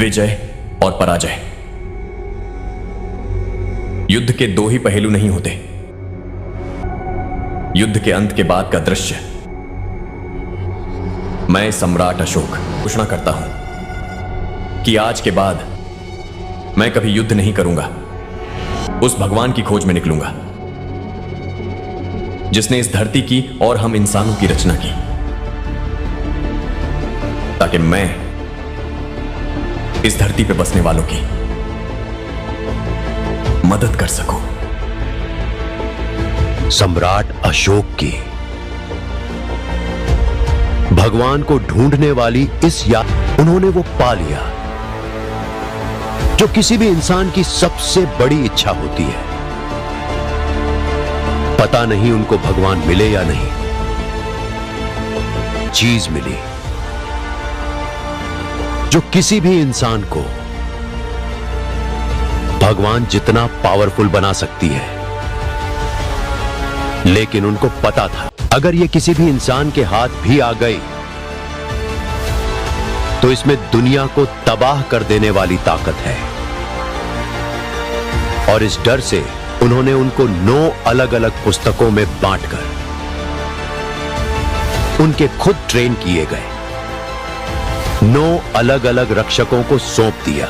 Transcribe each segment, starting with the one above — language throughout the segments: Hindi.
विजय और पराजय, युद्ध के दो ही पहलू नहीं होते। युद्ध के अंत के बाद का दृश्य। मैं सम्राट अशोक घोषणा करता हूं कि आज के बाद मैं कभी युद्ध नहीं करूंगा। उस भगवान की खोज में निकलूंगा जिसने इस धरती की और हम इंसानों की रचना की, ताकि मैं इस धरती पे बसने वालों की मदद कर सकूं। सम्राट अशोक की भगवान को ढूंढने वाली इस याद उन्होंने वो पा लिया जो किसी भी इंसान की सबसे बड़ी इच्छा होती है। पता नहीं उनको भगवान मिले या नहीं, चीज मिली जो किसी भी इंसान को भगवान जितना पावरफुल बना सकती है। लेकिन उनको पता था अगर ये किसी भी इंसान के हाथ भी आ गई तो इसमें दुनिया को तबाह कर देने वाली ताकत है। और इस डर से उन्होंने उनको 9 अलग अलग पुस्तकों में बांटकर उनके खुद ट्रेन किए गए 9 अलग अलग रक्षकों को सौंप दिया,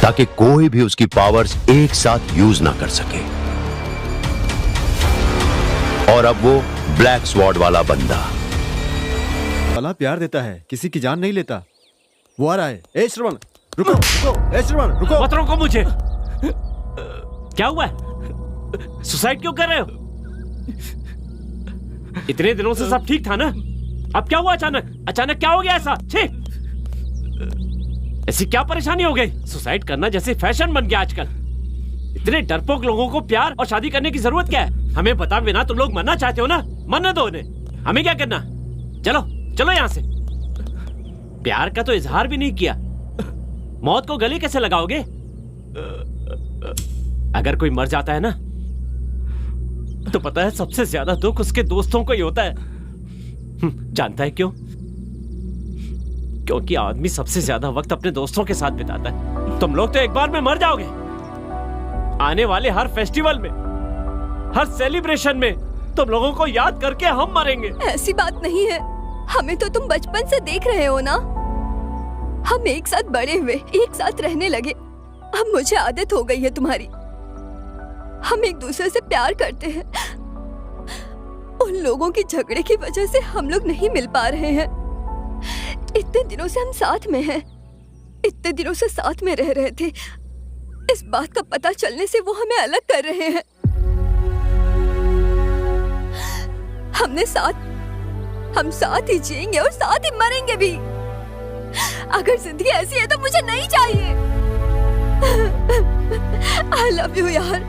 ताकि कोई भी उसकी पावर्स एक साथ यूज ना कर सके। और अब वो ब्लैक स्वॉर्ड वाला बंदा भला प्यार देता है, किसी की जान नहीं लेता। वो आ रहा है। ए श्रवण रुको, रुको, ए श्रवण रुको। मत रोको मुझे। क्या हुआ है? सुसाइड क्यों कर रहे हो? इतने दिनों से सब ठीक था ना? अब क्या हुआ अचानक क्या हो गया ऐसा? छी! ऐसी क्या परेशानी हो गई? सुसाइड करना जैसे फैशन बन गया आजकल। इतने डरपोक लोगों को प्यार और शादी करने की जरूरत क्या है? हमें बता बिना तुम लोग मरना चाहते हो ना? मरने दो उन्हें, हमें क्या करना। चलो चलो यहां से। प्यार का तो इजहार भी नहीं किया, मौत को गले कैसे लगाओगे? अगर कोई मर जाता है ना तो पता है सबसे ज्यादा दुख उसके दोस्तों को ही होता है। जानता है क्यों? क्योंकि आदमी सबसे ज्यादा वक्त अपने दोस्तों के साथ बिताता है। तुम लोग तो एक बार में मर जाओगे। आने वाले हर फेस्टिवल में, हर सेलिब्रेशन में तुम लोगों को याद करके हम मरेंगे। ऐसी बात नहीं है, हमें तो तुम बचपन से देख रहे हो ना। हम एक साथ बड़े हुए, एक साथ रहने लगे। अब मुझे आदत हो गई है तुम्हारी। हम एक दूसरे से प्यार करते हैं। उन लोगों की झगड़े की वजह से हम लोग नहीं मिल पा रहे हैं। इतने दिनों से हम साथ में हैं, इतने दिनों से साथ में रह रहे थे। इस बात का पता चलने से वो हमें अलग कर रहे हैं। हम साथ ही जिएंगे और साथ ही मरेंगे भी। अगर जिंदगी ऐसी है तो मुझे नहीं चाहिए। I love you यार,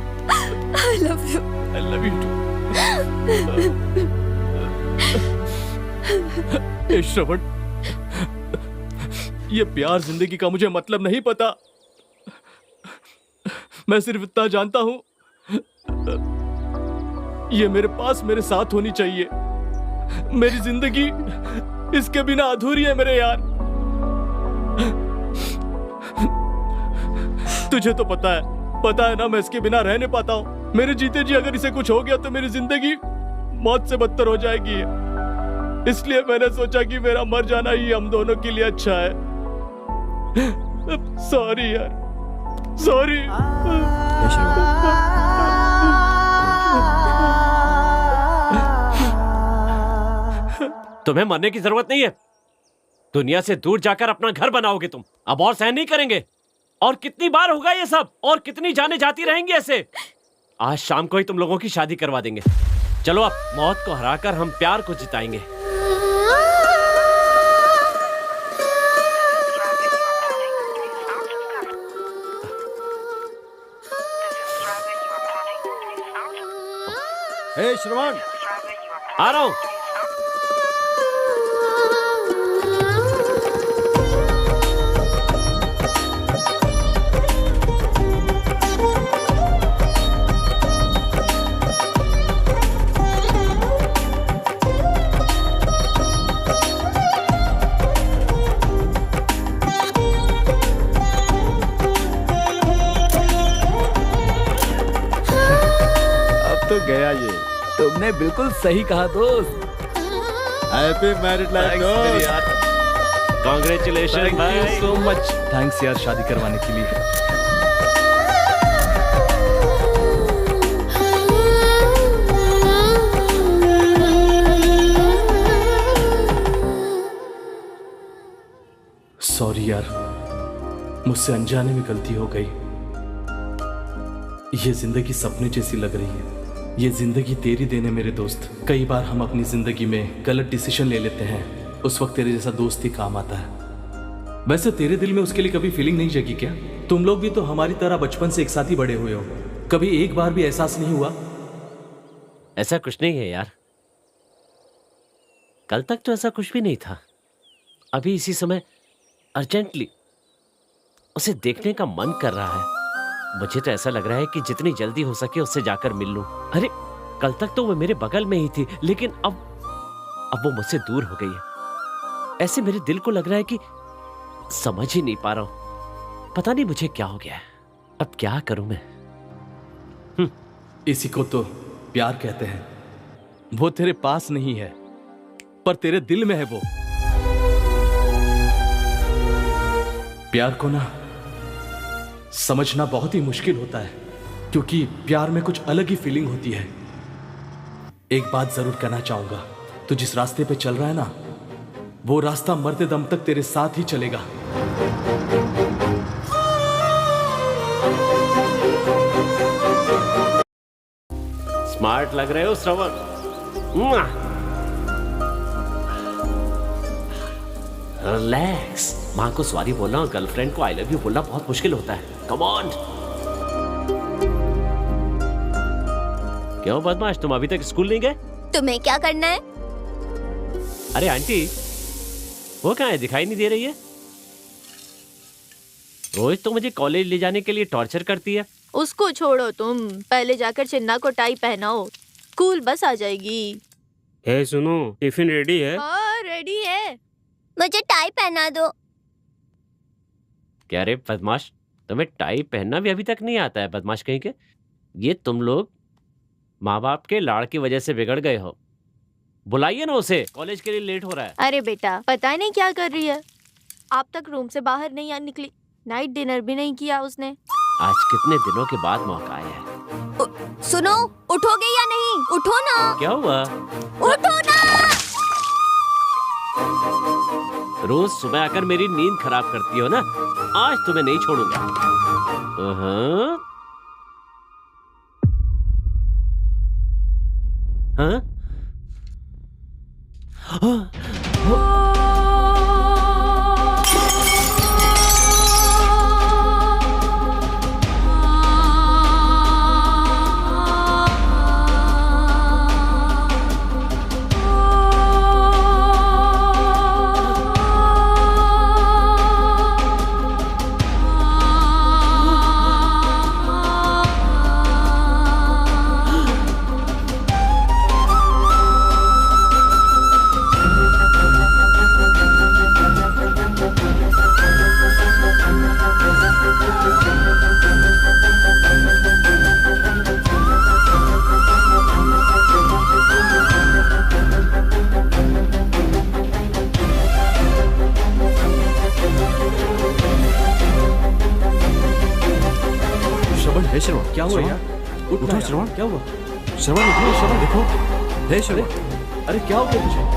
I love you. I love you too. ए श्रवण, ये प्यार जिंदगी का मुझे मतलब नहीं पता। मैं सिर्फ इतना जानता हूं, ये मेरे पास मेरे साथ होनी चाहिए। मेरी जिंदगी इसके बिना अधूरी है मेरे यार। तुझे तो पता है ना मैं इसके बिना रह नहीं पाता हूँ। मेरे जीते जी अगर इसे कुछ हो गया तो मेरी जिंदगी मौत से बदतर हो जाएगी। इसलिए मैंने सोचा कि मेरा मर जाना ही हम दोनों के लिए अच्छा है। सॉरी यार, सॉरी। तुम्हें मरने की जरूरत नहीं है। दुनिया से दूर जाकर अपना घर बनाओगे तुम। अब और सहन नहीं करेंगे। और कितनी बार होगा ये सब? और कितनी जाने जाती रहेंगी ऐसे? आज शाम को ही तुम लोगों की शादी करवा देंगे। चलो अब मौत को हराकर हम प्यार को जिताएंगे। ए श्रवण, आ रहा हूं। तूने बिल्कुल सही कहा दोस्त। हैप्पी मैरिड लाइफ दोस्त। Congratulation thank you so much. Thanks यार शादी करवाने के लिए। सॉरी यार, मुझसे अनजाने में गलती हो गई। ये जिंदगी सपने जैसी लग रही है। ये जिंदगी तेरी देन है मेरे दोस्त। कई बार हम अपनी जिंदगी में गलत डिसीजन ले लेते हैं, उस वक्त तेरे जैसा दोस्त ही काम आता है। वैसे तेरे दिल में उसके लिए कभी फीलिंग नहीं जगी क्या? तुम लोग भी तो हमारी तरह बचपन से एक साथ ही बड़े हुए हो, कभी एक बार भी एहसास नहीं हुआ? ऐसा कुछ नहीं है यार, कल तक तो ऐसा कुछ भी नहीं था। अभी इसी समय अर्जेंटली उसे देखने का मन कर रहा है। मुझे तो ऐसा लग रहा है कि जितनी जल्दी हो सके उससे जाकर मिल लूं। अरे कल तक तो वो मेरे बगल में ही थी, लेकिन अब वो मुझसे दूर हो गई है। ऐसे मेरे दिल को लग रहा है कि समझ ही नहीं पा रहा हूं। पता नहीं मुझे क्या हो गया है। अब क्या करूं मैं? इसी को तो प्यार कहते हैं। वो तेरे पास नहीं है पर तेरे दिल में है वो। प्यार को ना समझना बहुत ही मुश्किल होता है, क्योंकि प्यार में कुछ अलग ही फीलिंग होती है। एक बात जरूर कहना चाहूंगा, तू जिस रास्ते पे चल रहा है ना, वो रास्ता मरते दम तक तेरे साथ ही चलेगा। स्मार्ट लग रहे हो श्रवण। रिलैक्स। माँ को सॉरी बोलना और गर्लफ्रेंड को आई लव यू बोलना बहुत मुश्किल होता है। Come on. क्यों बदमाश, तुम अभी तक स्कूल नहीं गए? तुम्हें क्या करना है? अरे आंटी, वो कहाँ है, दिखाई नहीं दे रही है? रोज तो मुझे कॉलेज ले जाने के लिए टॉर्चर करती है। उसको छोड़ो, तुम पहले जाकर चिन्ना को टाई पहनाओ, स्कूल बस आ जाएगी। हे सुनो, टिफिन रेडी है? हाँ रेडी है। मुझे टाई पहना दो। क्या रे बदमाश, तुम्हें टाई पहनना भी अभी तक नहीं आता है? बदमाश कहीं के। ये तुम लोग माँ बाप के लाड़ की वजह से बिगड़ गए हो। बुलाइए ना उसे, कॉलेज के लिए लेट हो रहा है। अरे बेटा, पता नहीं क्या कर रही है, आप तक रूम से बाहर नहीं निकली, नाइट डिनर भी नहीं किया उसने। आज कितने दिनों के बाद मौका आया है। सुनो, उठोगे या नहीं? उठो ना। क्या हुआ? उठो ना। रोज सुबह आकर मेरी नींद खराब करती हो ना, आज तुम्हें नहीं छोड़ूंगा। हाँ? श्रवण, क्या हुआ यार? उठो श्रवण। क्या हुआ? श्रवण उठो, श्रवण देखो। हे श्रवण। अरे क्या हो गया तुझे?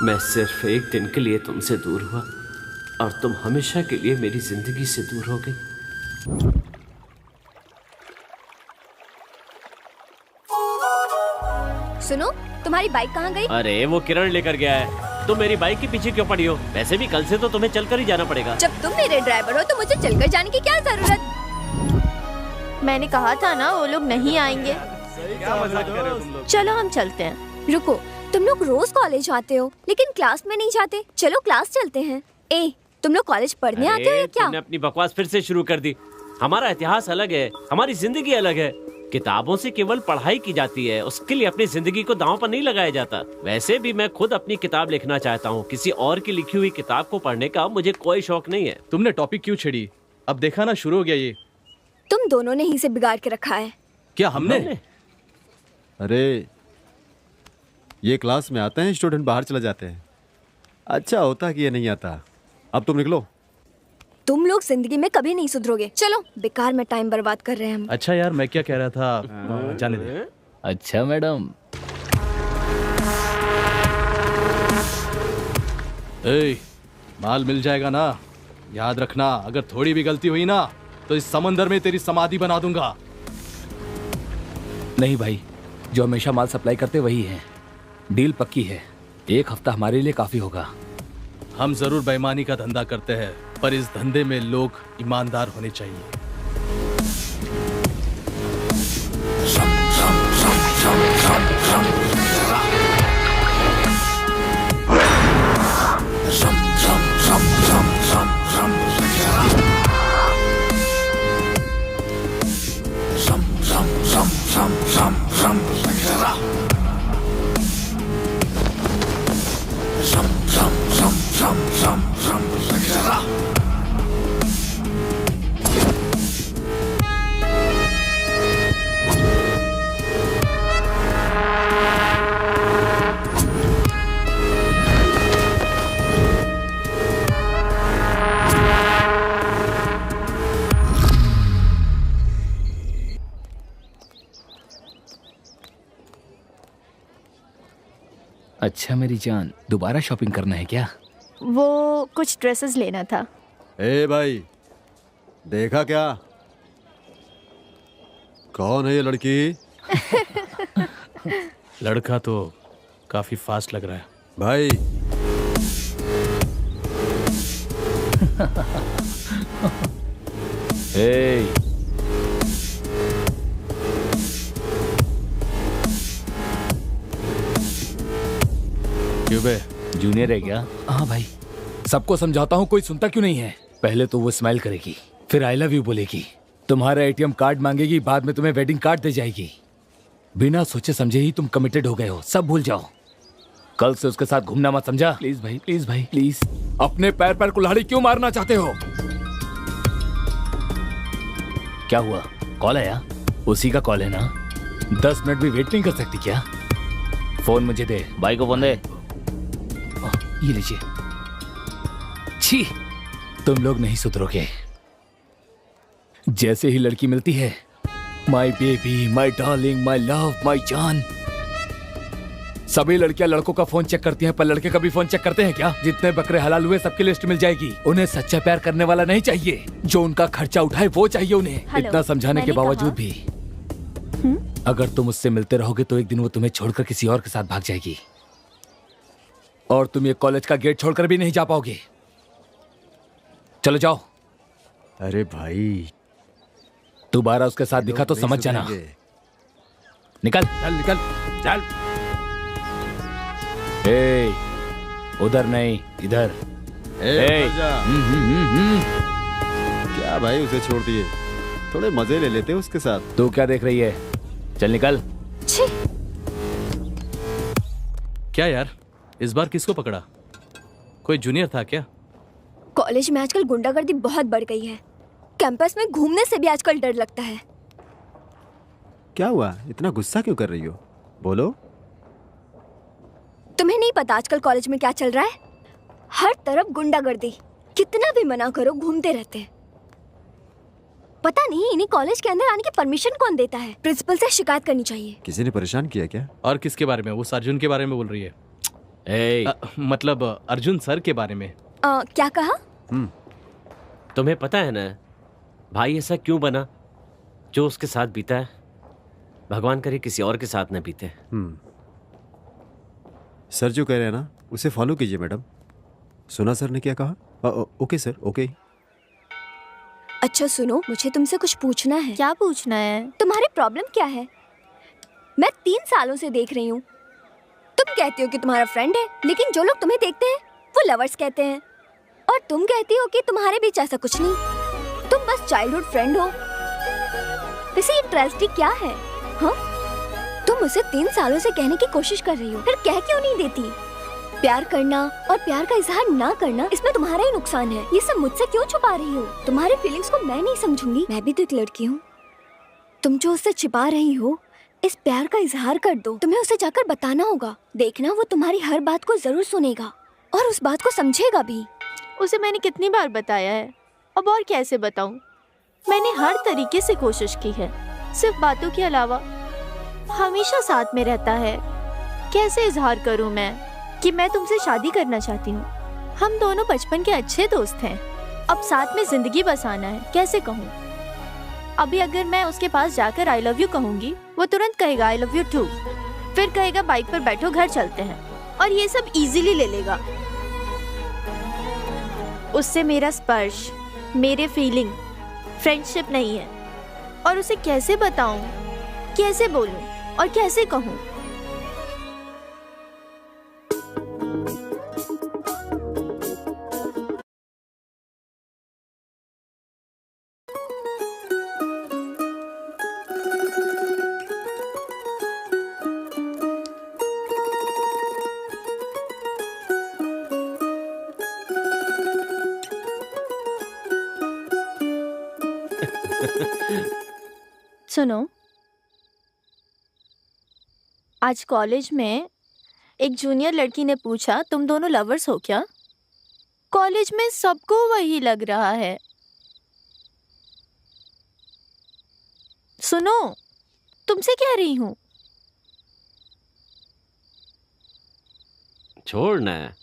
मैं सिर्फ एक दिन के लिए तुमसे दूर हुआ और तुम हमेशा के लिए मेरी जिंदगी से दूर हो गई। सुनो, तुम्हारी बाइक कहाँ गई? अरे वो किरण लेकर गया है। तुम मेरी बाइक के पीछे क्यों पड़ी हो? वैसे भी कल से तो तुम्हें चलकर ही जाना पड़ेगा। जब तुम मेरे ड्राइवर हो तो मुझे चलकर जाने की क्या जरूरत? मैंने कहा था ना वो लोग नहीं आएंगे। चलो हम चलते हैं। रुको, तुम लोग रोज कॉलेज आते हो लेकिन क्लास में नहीं जाते। चलो क्लास चलते हैं। ए, तुम लोग कॉलेज पढ़ने आते हो या क्या? तुमने अपनी बकवास फिर से शुरू कर दी। हमारा इतिहास अलग है, हमारी जिंदगी अलग है। किताबों से केवल पढ़ाई की जाती है, उसके लिए अपनी जिंदगी को दांव पर नहीं लगाया जाता। वैसे भी मैं खुद अपनी किताब लिखना चाहता हूँ, किसी और की लिखी हुई किताब को पढ़ने का मुझे कोई शौक नहीं है। तुमने टॉपिक क्यों छेड़ी? अब देखा ना, शुरू हो गया ये। तुम दोनों ने ही से बिगाड़ के रखा है। क्या हमने? अरे ये क्लास में आते हैं, स्टूडेंट बाहर चले जाते हैं। अच्छा होता कि ये नहीं आता। अब तुम निकलो। तुम लोग जिंदगी में कभी नहीं सुधरोगे। चलो, बेकार में टाइम बर्बाद कर रहे हैं हम। अच्छा यार, मैं क्या कह रहा था, जाने दे। अच्छा मैडम। ए, माल मिल जाएगा ना? याद रखना, अगर थोड़ी भी गलती हुई ना तो इस समंदर में तेरी समाधि बना दूंगा। नहीं भाई, जो हमेशा माल सप्लाई करते वही है। डील पक्की है, 1 हफ्ता हमारे लिए काफी होगा। हम जरूर बेईमानी का धंधा करते हैं, पर इस धंधे में लोग ईमानदार होने चाहिए। अच्छा मेरी जान, दोबारा शॉपिंग करना है क्या? वो कुछ ड्रेसेस लेना था। ए भाई, देखा क्या? कौन है ये लड़की? लड़का तो काफी फास्ट लग रहा है भाई। ए, क्यों बे, जूनियर है क्या? हाँ भाई, सबको समझाता हूँ, कोई सुनता क्यों नहीं है? पहले तो वो स्माइल करेगी, फिर आई लव यू बोलेगी, तुम्हारा एटीएम कार्ड मांगेगी, बाद में तुम्हें वेडिंग कार्ड दे जाएगी। बिना सोचे समझे ही तुम कमिटेड हो गए हो, सब भूल जाओ। कल से उसके साथ घूमना मत, समझा? प्लीज भाई, प्लीज भाई, प्लीज। अपने पैर पर कुल्हाड़ी क्यों मारना चाहते हो? क्या हुआ? कॉल आया? उसी का कॉल है ना? 10 मिनट भी वेट नहीं कर सकती क्या? फोन मुझे दे। भाई को फोन दे। ये लीजिए। छी, तुम लोग नहीं सुधरोगे। जैसे ही लड़की मिलती है, my baby, my darling, my love, my जान, सभी लड़कियां लड़कों का फोन चेक करती हैं, पर लड़के कभी फोन चेक करते हैं क्या? जितने बकरे हलाल हुए सबकी लिस्ट मिल जाएगी। उन्हें सच्चा प्यार करने वाला नहीं चाहिए, जो उनका खर्चा उठाए वो चाहिए उन्हें। इतना समझाने के बावजूद भी अगर तुम उससे मिलते रहोगे तो एक दिन वो तुम्हें छोड़कर किसी और के साथ भाग जाएगी, और तुम ये कॉलेज का गेट छोड़कर भी नहीं जा पाओगे। चलो जाओ। अरे भाई, दोबारा उसके साथ दिखा तो समझ जाना। निकल चल निकल चल। ए, उधर नहीं, इधर। ए, क्या भाई, उसे छोड़ दिए, थोड़े मजे ले लेते उसके साथ। तू क्या देख रही है? चल निकल। क्या यार, इस बार किसको पकड़ा? कोई जूनियर था क्या? कॉलेज में आजकल गुंडागर्दी बहुत बढ़ गई है। कैंपस में घूमने से भी आजकल डर लगता है। क्या हुआ, इतना गुस्सा क्यों कर रही हो? बोलो। तुम्हें नहीं पता आजकल कॉलेज में क्या चल रहा है? हर तरफ गुंडागर्दी, कितना भी मना करो घूमते रहते हैं। पता नहीं इन्हीं कॉलेज के अंदर आने की परमिशन कौन देता है? प्रिंसिपल से शिकायत करनी चाहिए। किसी ने परेशान किया क्या? और किसके बारे में? वो अर्जुन के बारे में बोल रही है। मतलब अर्जुन सर के बारे में। क्या कहा? तुम्हें पता है ना भाई ऐसा क्यों बना? जो उसके साथ बीता है, भगवान करे किसी और के साथ न बीते। सर जो कह रहे हैं ना, उसे फॉलो कीजिए मैडम। सुना सर ने क्या कहा? Okay sir, okay. अच्छा सुनो, मुझे तुमसे कुछ पूछना है। क्या पूछना है? तुम्हारी प्रॉब्लम क्या है? मैं 3 सालों से देख रही हूँ। तुम कहती हो कि तुम्हारा फ्रेंड है, लेकिन जो लोग तुम्हें देखते हैं वो लवर्स कहते हैं, और तुम कहती हो कि तुम्हारे बीच ऐसा कुछ नहीं, तुम बस चाइल्डहुड फ्रेंड हो। वैसे ये ट्रेजेडी क्या है? हाँ, तुम उसे 3 सालों से कहने की कोशिश कर रही हो, फिर कह क्यों नहीं देती? प्यार करना और प्यार का इजहार ना करना, इसमें तुम्हारा ही नुकसान है। ये सब मुझसे क्यों छुपा रही हो? तुम्हारे फीलिंग्स को मैं नहीं समझूंगी। मैं भी तो एक लड़की हूँ। तुम जो उससे छिपा रही हो, इस प्यार का इजहार कर दो। तुम्हें उसे जाकर बताना होगा। देखना, वो तुम्हारी हर बात को जरूर सुनेगा और उस बात को समझेगा भी। उसे मैंने कितनी बार बताया है, अब और कैसे बताऊं? मैंने हर तरीके से कोशिश की है, सिर्फ बातों के अलावा। हमेशा साथ में रहता है। कैसे इजहार करूं मैं कि मैं तुमसे शादी करना चाहती हूँ? हम दोनों बचपन के अच्छे दोस्त हैं, अब साथ में जिंदगी बसाना है। कैसे कहूँ? अभी अगर मैं उसके पास जाकर आई लव यू कहूंगी, वो तुरंत कहेगा आई लव यू टू, फिर कहेगा बाइक पर बैठो घर चलते हैं, और ये सब इजीली ले लेगा। उससे मेरा स्पर्श, मेरे फीलिंग, फ्रेंडशिप नहीं है। और उसे कैसे बताऊं, कैसे बोलूं और कैसे कहूं? सुनो, आज कॉलेज में एक जूनियर लड़की ने पूछा, तुम दोनों लवर्स हो क्या? कॉलेज में सबको वही लग रहा है। सुनो, तुमसे कह रही हूँ। छोड़ ना,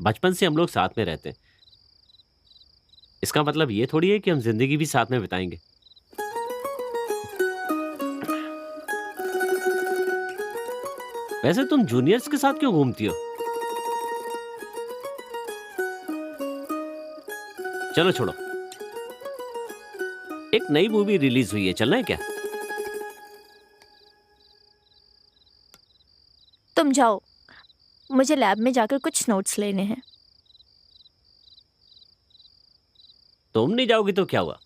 बचपन से हम लोग साथ में रहते हैं। इसका मतलब ये थोड़ी है कि हम जिंदगी भी साथ में बिताएंगे। वैसे तुम जूनियर्स के साथ क्यों घूमती हो? चलो छोड़ो, एक नई मूवी रिलीज हुई है, चलना है क्या? तुम जाओ, मुझे लैब में जाकर कुछ नोट्स लेने हैं। तुम नहीं जाओगी तो क्या हुआ,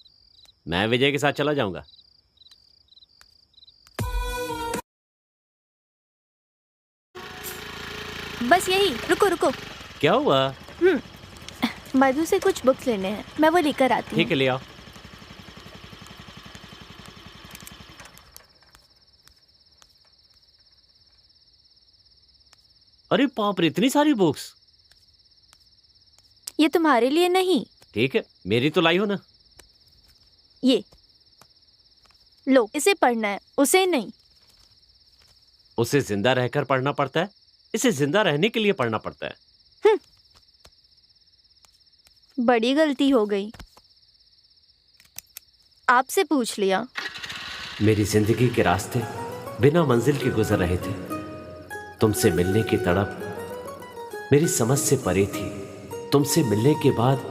मैं विजय के साथ चला जाऊंगा। बस यही, रुको रुको। क्या हुआ? मधु से कुछ बुक्स लेने हैं, मैं वो लेकर आती हूँ। ठीक है, ले आओ। अरे बाप रे, इतनी सारी बुक्स! ये तुम्हारे लिए नहीं। ठीक है, मेरी तो लाई हो ना। ये लो, इसे पढ़ना है, उसे नहीं। उसे जिंदा रहकर पढ़ना पड़ता है, इसे जिंदा रहने के लिए पढ़ना पड़ता है। बड़ी गलती हो गई, आपसे पूछ लिया। मेरी जिंदगी के रास्ते बिना मंजिल के गुजर रहे थे। तुमसे मिलने की तड़प मेरी समझ से परे थी। तुमसे मिलने के बाद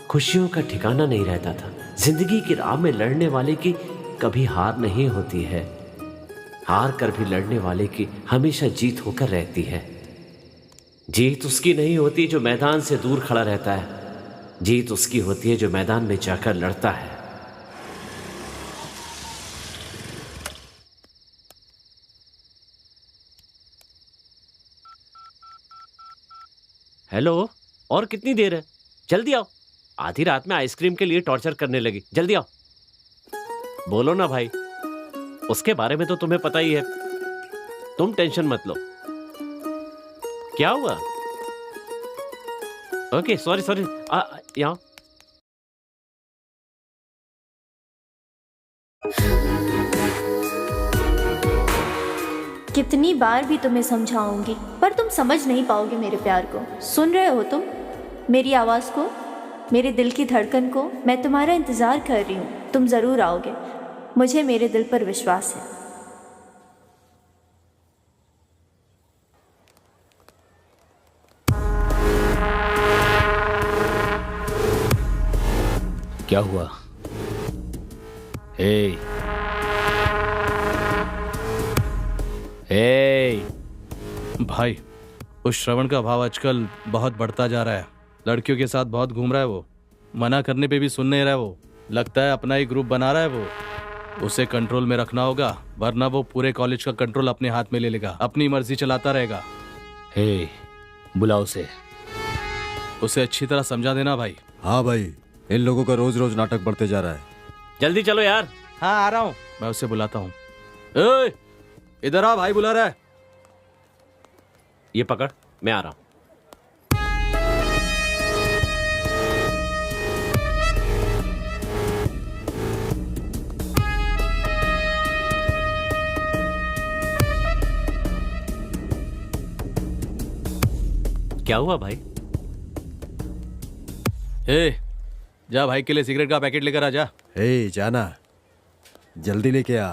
खुशियों का ठिकाना नहीं रहता था। जिंदगी की राह में लड़ने वाले की कभी हार नहीं होती है, हार कर भी लड़ने वाले की हमेशा जीत होकर रहती है। जीत उसकी नहीं होती जो मैदान से दूर खड़ा रहता है, जीत उसकी होती है जो मैदान में जाकर लड़ता है। हेलो, और कितनी देर है? जल्दी आओ, आधी रात में आइसक्रीम के लिए टॉर्चर करने लगी। जल्दी आओ, बोलो ना भाई। उसके बारे में तो तुम्हें पता ही है, तुम टेंशन मत लो। क्या हुआ? ओके, सॉरी सॉरी, यहाँ। कितनी बार भी तुम्हें समझाऊंगी, पर तुम समझ नहीं पाओगे मेरे प्यार को। सुन रहे हो तुम मेरी आवाज़ को, मेरे दिल की धड़कन को? मैं तुम्हारा इंतज़ार कर रही हूँ, तुम ज़रूर आओगे, मुझे मेरे दिल पर विश्वास है। क्या हुआ? हे भाई, उस श्रवण का भाव आजकल बहुत बढ़ता जा रहा है। लड़कियों के साथ बहुत घूम रहा है वो। मना करने पे भी सुन नहीं रहा है वो। लगता है अपना ही ग्रुप बना रहा है वो। उसे कंट्रोल में रखना होगा, वरना वो पूरे कॉलेज का कंट्रोल अपने हाथ में ले लेगा, अपनी मर्जी चलाता रहेगा। हे, बुलाओ उसे अच्छी तरह समझा देना भाई। हाँ भाई, इन लोगों का रोज रोज नाटक बढ़ते जा रहा है। जल्दी चलो यार। हाँ आ रहा हूँ, मैं उसे बुलाता हूँ। ए, इधर आ, भाई बुला रहा है। ये पकड़, मैं आ रहा हूँ। क्या हुआ भाई? ए, जा भाई के लिए सिगरेट का पैकेट लेकर आ जा। हे जाना, जल्दी लेके आ।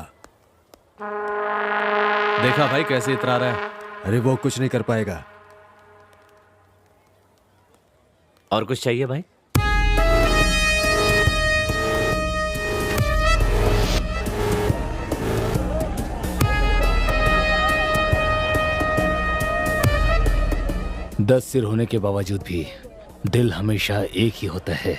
देखा भाई कैसे इतरा रहा है। अरे वो कुछ नहीं कर पाएगा। और कुछ चाहिए भाई? दस सिर होने के बावजूद भी दिल हमेशा एक ही होता है।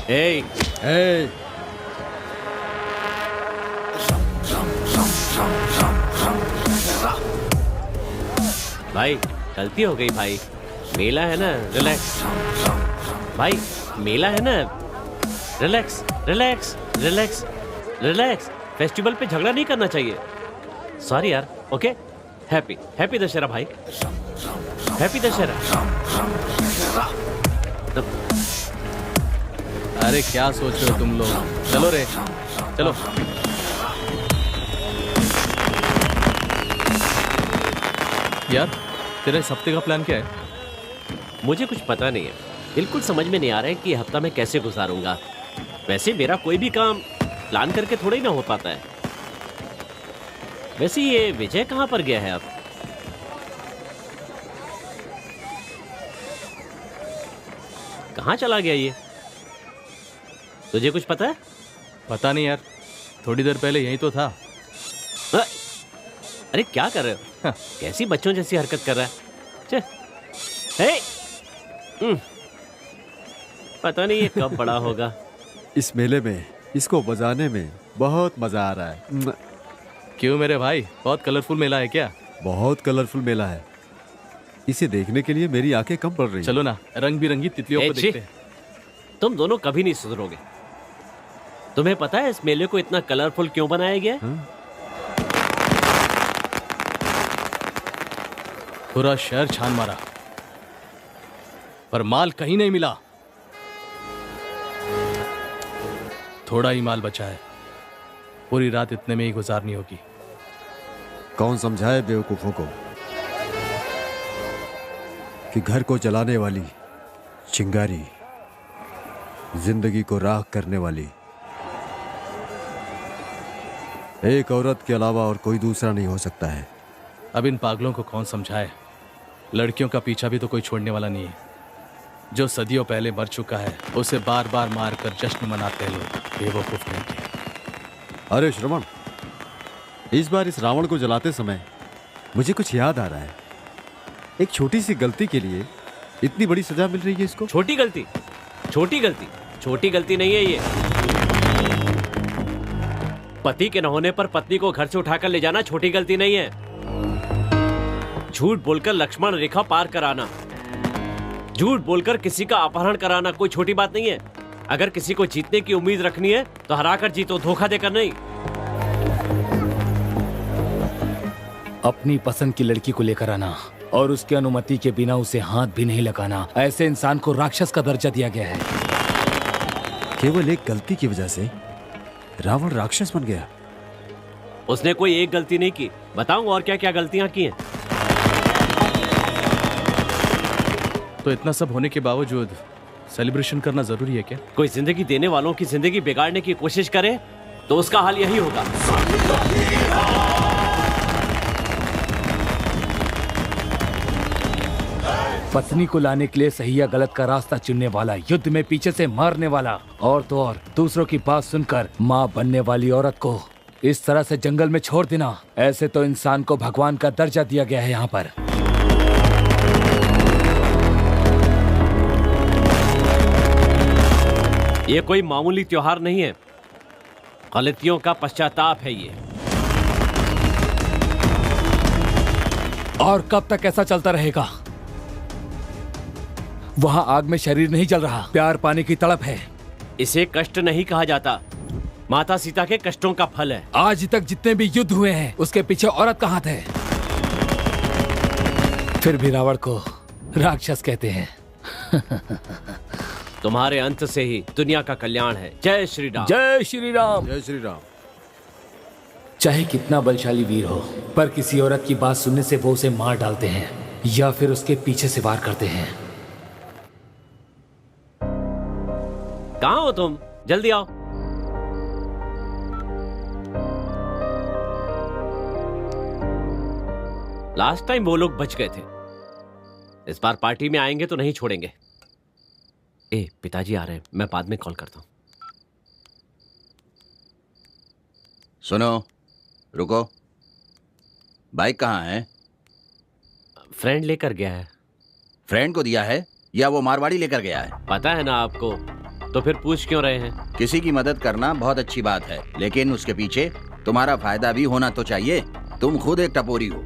Hey! Hey! भाई गलती हो गई भाई, मेला है ना, रिलैक्स। भाई मेला है ना, relax relax relax relax. Festival पे झगड़ा नहीं करना चाहिए। सॉरी यार। ओके, हैप्पी हैप्पी दशहरा भाई, हैप्पी दशहरा। अरे क्या सोच रहे हो तुम लोग? चलो रे, चलो। यार तेरा इस हफ्ते का प्लान क्या है? मुझे कुछ पता नहीं है, बिल्कुल समझ में नहीं आ रहा है कि ये हफ्ता मैं कैसे गुजारूंगा। वैसे मेरा कोई भी काम प्लान करके थोड़ा ही ना हो पाता है। वैसे ये विजय कहाँ पर गया है अब? कहाँ चला गया ये? तुझे कुछ पता है? पता नहीं यार, थोड़ी देर पहले यही तो था। अरे क्या कर रहे हो? कैसी बच्चों जैसी हरकत कर रहा है। पता नहीं ये कब बड़ा होगा। इस मेले में इसको बजाने में बहुत मजा आ रहा है। क्यों मेरे भाई, बहुत कलरफुल मेला है क्या? बहुत कलरफुल मेला है। इसे देखने के लिए मेरी आंखें कम पड़ रही। चलो ना, रंग बिरंगी तितलियों को देखते हैं। तुम दोनों कभी नहीं सुधरोगे। तुम्हें पता है इस मेले को इतना कलरफुल क्यों बनाया गया? पूरा शहर छान मारा, पर माल कहीं नहीं मिला। थोड़ा ही माल बचा है, पूरी रात इतने में ही गुजारनी होगी। कौन समझाए बेवकूफों को कि घर को जलाने वाली चिंगारी जिंदगी को राख करने वाली एक औरत के अलावा और कोई दूसरा नहीं हो सकता है। अब इन पागलों को कौन समझाए? लड़कियों का पीछा भी तो कोई छोड़ने वाला नहीं है। जो सदियों पहले मर चुका है उसे बार बार मार कर जश्न मनाते हैं लोग, बेवकूफ नहीं के। अरे श्रवण, इस बार इस रावण को जलाते समय मुझे कुछ याद आ रहा है। एक छोटी सी गलती के लिए इतनी बड़ी सजा मिल रही है इसको। छोटी गलती? छोटी गलती? छोटी गलती नहीं है ये। पति के न होने पर पत्नी को घर से उठाकर ले जाना छोटी गलती नहीं है। झूठ बोलकर लक्ष्मण रेखा पार कराना, झूठ बोलकर किसी का अपहरण कराना कोई छोटी बात नहीं है। अगर किसी को जीतने की उम्मीद रखनी है तो हराकर जीतो, धोखा देकर नहीं। अपनी पसंद की लड़की को लेकर आना और उसकी अनुमति के बिना उसे हाथ भी नहीं लगाना, ऐसे इंसान को राक्षस का दर्जा दिया गया है। केवल एक गलती की वजह से रावण राक्षस बन गया। उसने कोई एक गलती नहीं की। बताऊं और क्या क्या गलतियां की हैं? तो इतना सब होने के बावजूद सेलिब्रेशन करना जरूरी है क्या? कोई जिंदगी देने वालों की जिंदगी बिगाड़ने की कोशिश करे तो उसका हाल यही होगा। पत्नी को लाने के लिए सही या गलत का रास्ता चुनने वाला, युद्ध में पीछे से मारने वाला, और तो और दूसरों की बात सुनकर माँ बनने वाली औरत को इस तरह से जंगल में छोड़ देना, ऐसे तो इंसान को भगवान का दर्जा दिया गया है यहाँ पर। ये कोई मामूली त्योहार नहीं है, गलतियों का पश्चाताप है ये। और कब तक ऐसा चलता रहेगा? वहाँ आग में शरीर नहीं जल रहा, प्यार पाने की तड़प है। इसे कष्ट नहीं कहा जाता, माता सीता के कष्टों का फल है। आज तक जितने भी युद्ध हुए हैं उसके पीछे औरत कहाँ थे? फिर भी रावण को राक्षस कहते हैं। तुम्हारे अंत से ही दुनिया का कल्याण है। जय श्री राम। जय श्री राम। जय श्री राम। चाहे कितना बलशाली वीर हो, पर किसी औरत की बात सुनने से वो उसे मार डालते हैं या फिर उसके पीछे से वार करते हैं। कहाँ हो तुम? जल्दी आओ। लास्ट टाइम वो लोग बच गए थे, इस बार पार्टी में आएंगे तो नहीं छोड़ेंगे। ए, पिताजी आ रहे हैं, मैं बाद में कॉल करता हूं। सुनो, रुको। बाइक कहाँ है? फ्रेंड लेकर गया है। फ्रेंड को दिया है या वो मारवाड़ी लेकर गया है? पता है ना आपको, तो फिर पूछ क्यों रहे हैं? किसी की मदद करना बहुत अच्छी बात है, लेकिन उसके पीछे तुम्हारा फायदा भी होना तो चाहिए। तुम खुद एक टपोरी हो,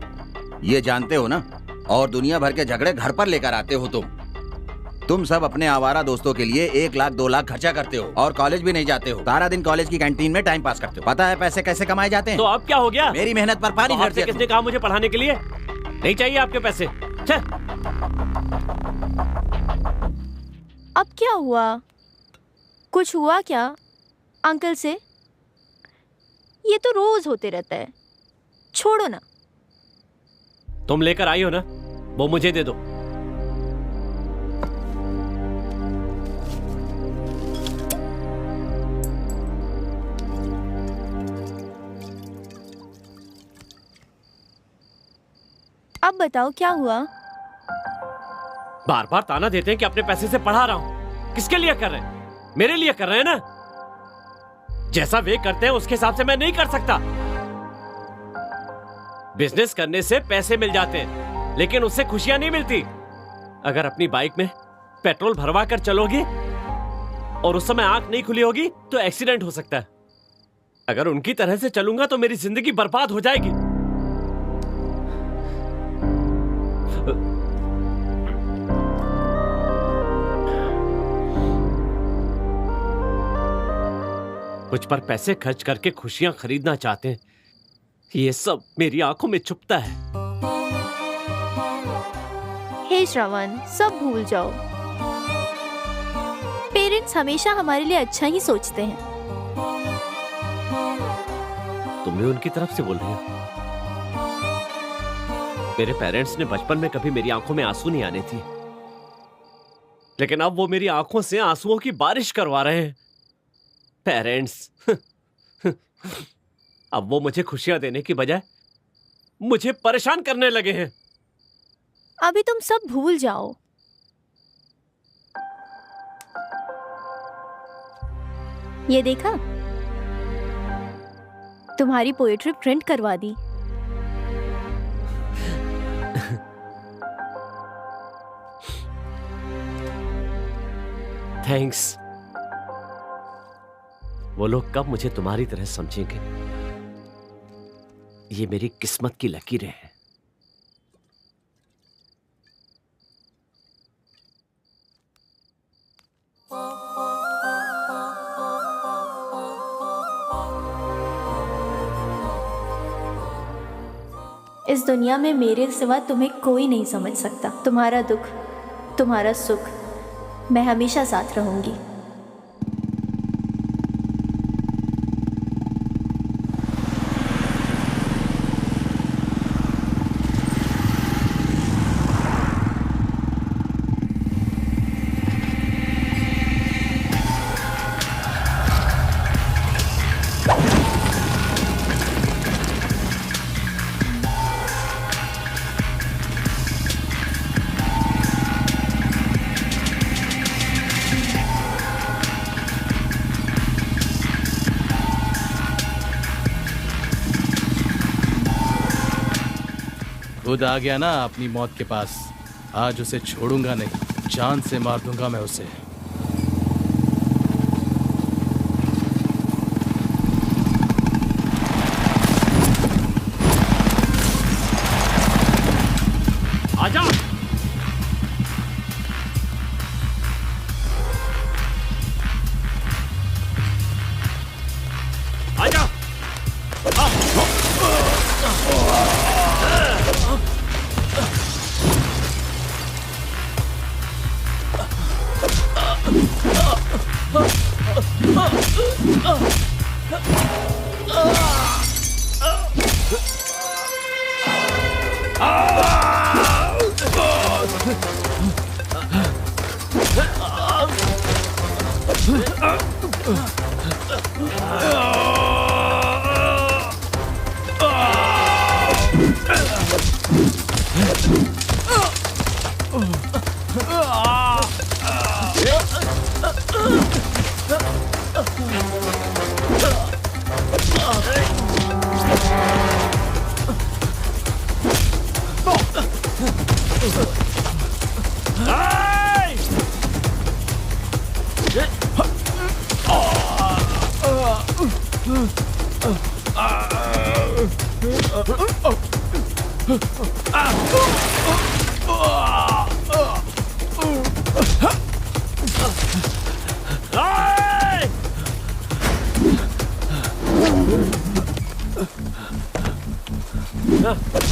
ये जानते हो ना, और दुनिया भर के झगड़े घर पर लेकर आते हो तुम सब अपने आवारा दोस्तों के लिए 1 लाख 2 लाख खर्चा करते हो और कॉलेज भी नहीं जाते हो। सारा दिन कॉलेज की कैंटीन में टाइम पास करते हो। पता है पैसे कैसे कमाए जाते हैं? तो अब क्या हो गया? मेरी मेहनत पर पानी फिर दिया। किसने कहा मुझे पढ़ाने के लिए? नहीं चाहिए आपके पैसे। अब क्या हुआ? कुछ हुआ क्या अंकल से? ये तो रोज होते रहता है, छोड़ो ना। तुम लेकर आई हो ना, वो मुझे दे दो। अब बताओ क्या हुआ? बार बार ताना देते हैं कि अपने पैसे से पढ़ा रहा हूं। किसके लिए कर रहे हैं? मेरे लिए कर रहे हैं ना। जैसा वे करते हैं उसके हिसाब से मैं नहीं कर सकता। बिजनेस करने से पैसे मिल जाते हैं, लेकिन उससे खुशियां नहीं मिलती। अगर अपनी बाइक में पेट्रोल भरवा कर चलोगी और उस समय आंख नहीं खुली होगी तो एक्सीडेंट हो सकता है। अगर उनकी तरह से चलूंगा तो मेरी जिंदगी बर्बाद हो जाएगी। कुछ पर पैसे खर्च करके खुशियां खरीदना चाहते हैं, ये सब मेरी आंखों में छुपता है। हे श्रवण, सब भूल जाओ। पेरेंट्स हमेशा हमारे लिए अच्छा ही सोचते हैं। तुम भी उनकी तरफ से बोल रही हो? मेरे पेरेंट्स ने बचपन में कभी मेरी आंखों में आंसू नहीं आने थी, लेकिन अब वो मेरी आंखों से आंसुओं की बारिश करवा रहे हैं। पेरेंट्स अब वो मुझे खुशियां देने की बजाय मुझे परेशान करने लगे हैं। अभी तुम सब भूल जाओ। ये देखा, तुम्हारी पोएट्री प्रिंट करवा दी। थैंक्स। वो लोग कब मुझे तुम्हारी तरह समझेंगे? ये मेरी किस्मत की लकीरें हैं। इस दुनिया में मेरे सिवा तुम्हें कोई नहीं समझ सकता। तुम्हारा दुख, तुम्हारा सुख, मैं हमेशा साथ रहूंगी। खुद आ गया ना अपनी मौत के पास। आज उसे छोड़ूंगा नहीं, जान से मार दूंगा मैं उसे। आजा। आजा।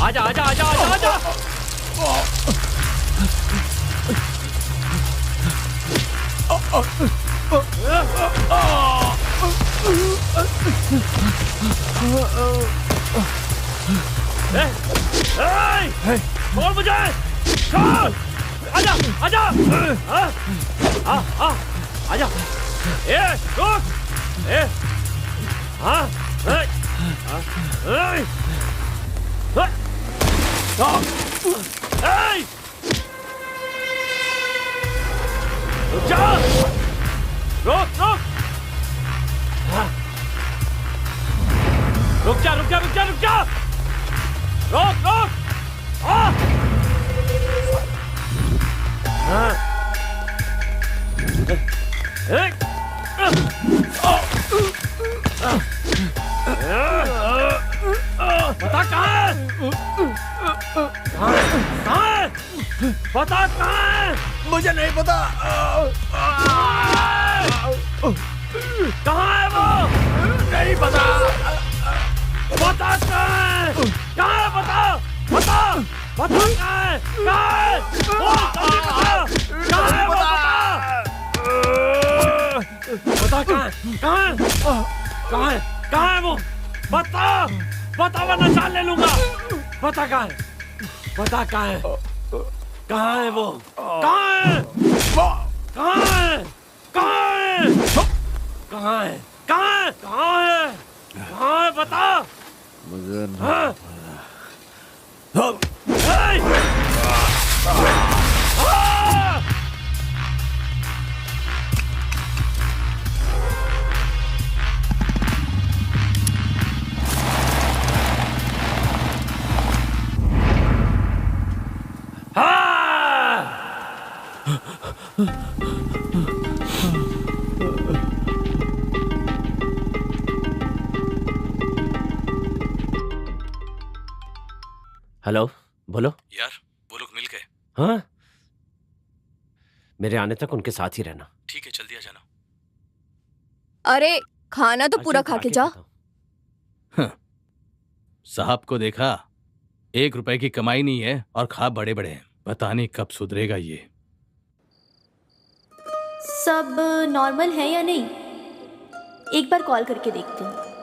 आजा आजा आजा आजा आजा। बोल मुझे, छोड़। आजा आजा। आजा। ए रुक। ए हाँ। रुक जा। रुक रुक। रुक जा रुक जा रुक जा रुक जा। रुक रुक। बता कहाँ है? कहाँ है? बता कहाँ है? मुझे नहीं पता। कहाँ है वो? नहीं पता। बता कहाँ है? कहाँ है? बता बता बता कहाँ है? कहाँ है? बोल जल्दी बता। कहाँ है वो? बता कहाँ है? कहाँ है? कहाँ है? कहाँ है वो? बता बता वरना जान ले लूंगा। बता कहाँ है? बता कहाँ है? कहाँ है वो? कहाँ है? कहाँ है? कहाँ है? कहाँ है? कहाँ है? कहाँ है? कहाँ है? बता। मुझे हाँ? हेलो, बोलो। यार वो लोग मिल गए। हाँ, मेरे आने तक उनके साथ ही रहना। ठीक है, जल्दी आ जाना। अरे खाना तो पूरा खा के जा। साहब को देखा, 1 रुपए की कमाई नहीं है और खा बड़े बड़े हैं। पता नहीं कब सुधरेगा ये। सब नॉर्मल है या नहीं? एक बार कॉल करके देखते हैं।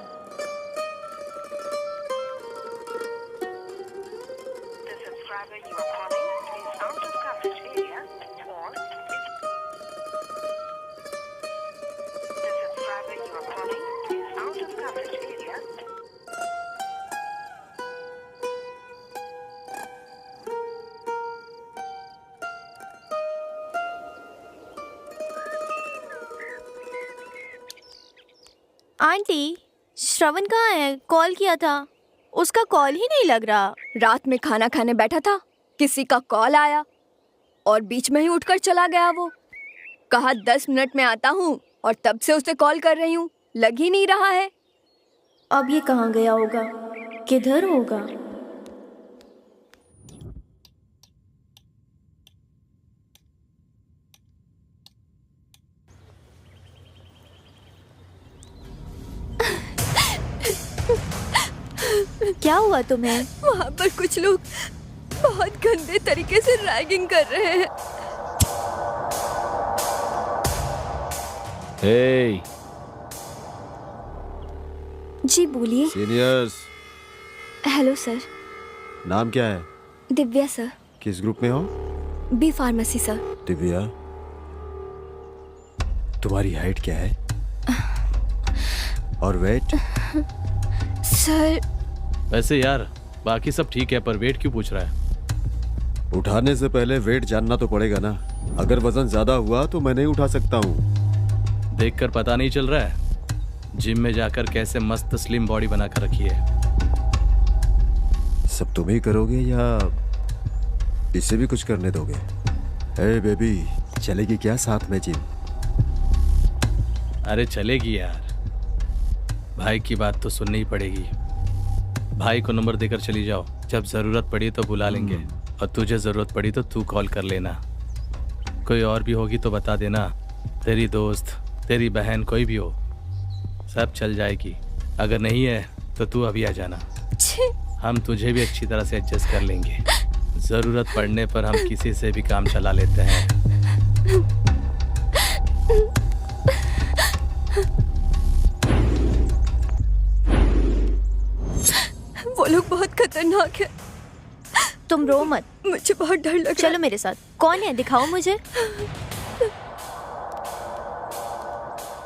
आंटी, श्रवण कहाँ है? कॉल किया था। उसका कॉल ही नहीं लग रहा। रात में खाना खाने बैठा था, किसी का कॉल आया और बीच में ही उठकर चला गया। वो कहा 10 मिनट में आता हूँ और तब से उसे कॉल कर रही हूँ, लग ही नहीं रहा है। अब ये कहाँ गया होगा, किधर होगा? क्या हुआ तुम्हें? वहाँ पर कुछ लोग बहुत गंदे तरीके से रैगिंग कर रहे हैं। हे, जी बोलिए। Seniors, hello sir. नाम क्या है? दिव्या सर। किस ग्रुप में हो? B pharmacy sir. दिव्या, तुम्हारी हाइट क्या है और वेट? सर वैसे यार बाकी सब ठीक है, पर वेट क्यों पूछ रहा है? उठाने से पहले वेट जानना तो पड़ेगा ना। अगर वजन ज्यादा हुआ तो मैं नहीं उठा सकता हूँ। देखकर पता नहीं चल रहा है जिम में जाकर कैसे मस्त स्लिम बॉडी बनाकर रखी है। सब तुम ही करोगे या इसे भी कुछ करने दोगे? हे बेबी, चलेगी क्या साथ में जिम? अरे चलेगी यार, भाई की बात तो सुननी ही पड़ेगी। भाई को नंबर देकर चली जाओ, जब जरूरत पड़ी तो बुला लेंगे, और तुझे जरूरत पड़ी तो तू कॉल कर लेना। कोई और भी होगी तो बता देना, तेरी दोस्त, तेरी बहन, कोई भी हो, सब चल जाएगी। अगर नहीं है तो तू अभी आ जाना, हम तुझे भी अच्छी तरह से एडजस्ट कर लेंगे। जरूरत पड़ने पर हम किसी से भी काम चला लेते हैं। वो लोग बहुत खतरनाक है। तुम रो मत, मुझे बहुत डर लग रहा है। चलो मेरे साथ। कौन है, दिखाओ मुझे।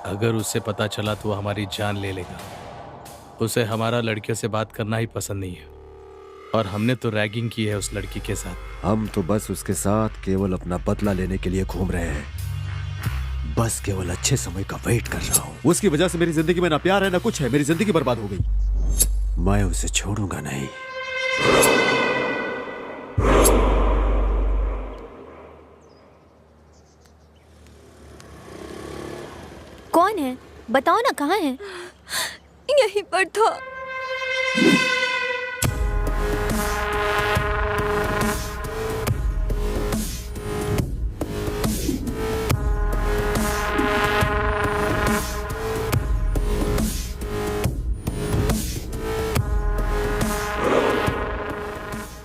अगर उसे पता चला तो वो हमारी जान ले लेगा। उसे हमारा लड़कियों से बात करना ही पसंद नहीं है, और हमने तो रैगिंग की है उस लड़की के साथ। हम तो बस उसके साथ केवल अपना बदला लेने के लिए घूम रहे हैं। बस केवल अच्छे समय का वेट कर रहा हूँ। उसकी वजह से मेरी जिंदगी में ना प्यार है ना कुछ है। मेरी जिंदगी बर्बाद हो गई। मैं उसे छोड़ूंगा नहीं। कौन है, बताओ ना, कहाँ है? यहीं पर था।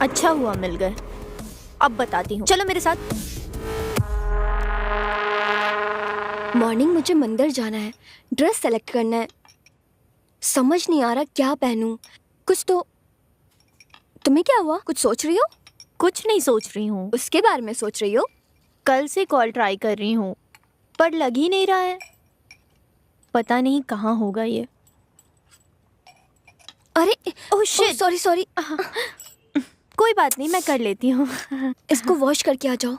अच्छा हुआ मिल गए। अब बताती हूँ, चलो मेरे साथ। मॉर्निंग मुझे मंदिर जाना है, ड्रेस सेलेक्ट करना है, समझ नहीं आ रहा क्या पहनूं। कुछ तो। तुम्हें क्या हुआ, कुछ सोच रही हो? कुछ नहीं सोच रही हूँ। उसके बारे में सोच रही हो? कल से कॉल ट्राई कर रही हूँ पर लग ही नहीं रहा है। पता नहीं कहाँ होगा ये। अरे ओह शिट, सॉरी सॉरी। कोई बात नहीं, मैं कर लेती हूँ। इसको वॉश करके आ जाओ।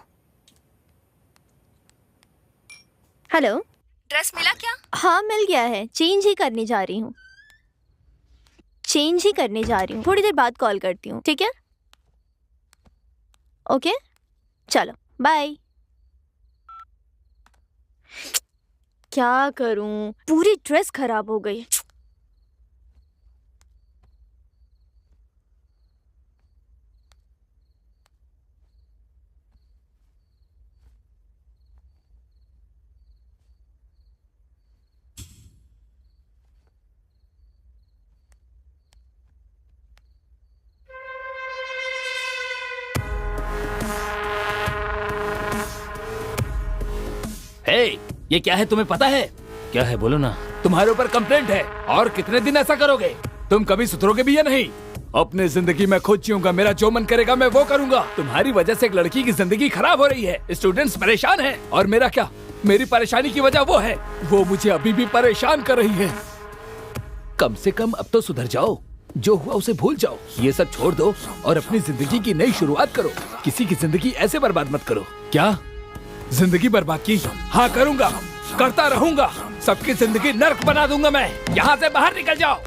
हेलो, ड्रेस मिला क्या? हाँ मिल गया है, चेंज ही करने जा रही हूँ। थोड़ी देर बाद कॉल करती हूँ, ठीक है? ओके चलो बाय। क्या करूँ, पूरी ड्रेस खराब हो गई। हे, ये क्या है तुम्हें पता है? क्या है बोलो ना। तुम्हारे ऊपर कंप्लेंट है, और कितने दिन ऐसा करोगे? तुम कभी सुधरोगे भी या नहीं? अपनी जिंदगी में खुद जीऊंगा, मेरा जो मन करेगा मैं वो करूंगा। तुम्हारी वजह से एक लड़की की जिंदगी खराब हो रही है, स्टूडेंट्स परेशान हैं, और मेरा क्या? मेरी परेशानी की वजह वो है, वो मुझे अभी भी परेशान कर रही है। कम से कम अब तो सुधर जाओ, जो हुआ उसे भूल जाओ, ये सब छोड़ दो और अपनी जिंदगी की नई शुरुआत करो। किसी की जिंदगी ऐसे बर्बाद मत करो। क्या जिंदगी बर्बाद की? हाँ करूंगा, करता रहूंगा, सबकी जिंदगी नर्क बना दूंगा मैं। यहाँ से बाहर निकल जाओ।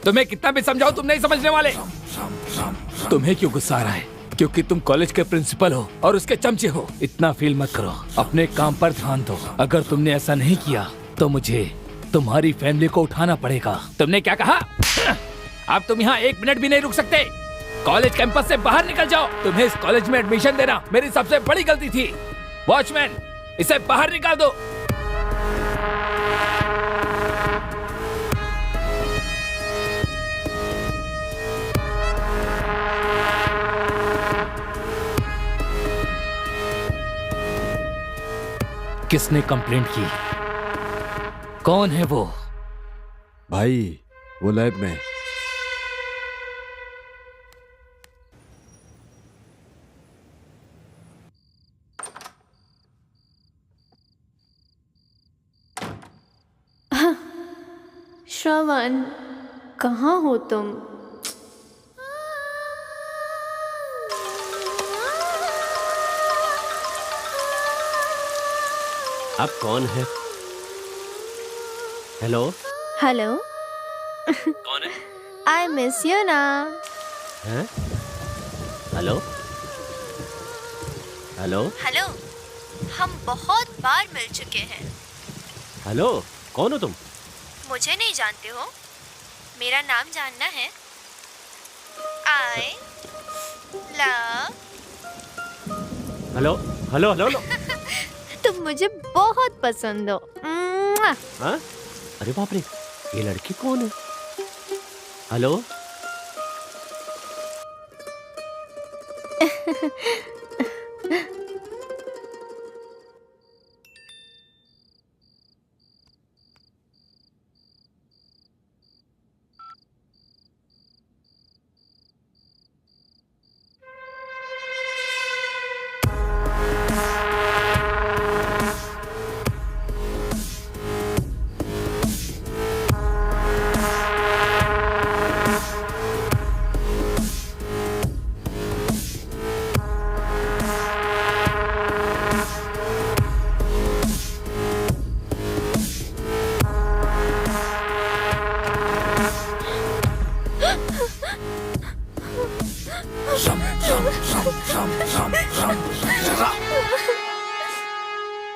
तुम्हें कितना भी समझाओ तुम नहीं समझने वाले। तुम्हें क्यों गुस्सा आ रहा है? क्योंकि तुम कॉलेज के प्रिंसिपल हो और उसके चमचे हो। इतना फील मत करो, अपने काम पर ध्यान दो। अगर तुमने ऐसा नहीं किया तो मुझे तुम्हारी फैमिली को उठाना पड़ेगा। तुमने क्या कहा? अब तुम यहाँ 1 मिनट भी नहीं रुक सकते। कॉलेज कैंपस से बाहर निकल जाओ। तुम्हें इस कॉलेज में एडमिशन देना मेरी सबसे बड़ी गलती थी। वॉचमैन, इसे बाहर निकाल दो। किसने कंप्लेंट की? कौन है वो? भाई वो लैब में। श्रवण, कहाँ हो तुम? आप कौन है? Hello hello. कौन है? आई मिस यू ना। हैं? हेलो हेलो हेलो, हम बहुत बार मिल चुके हैं। हेलो, कौन हो तुम? मुझे नहीं जानते हो? मेरा नाम जानना है? I love. Hello hello hello hello. तुम मुझे बहुत पसंद हो। हाँ? अरे बाप रे, ये लड़की कौन है? हेलो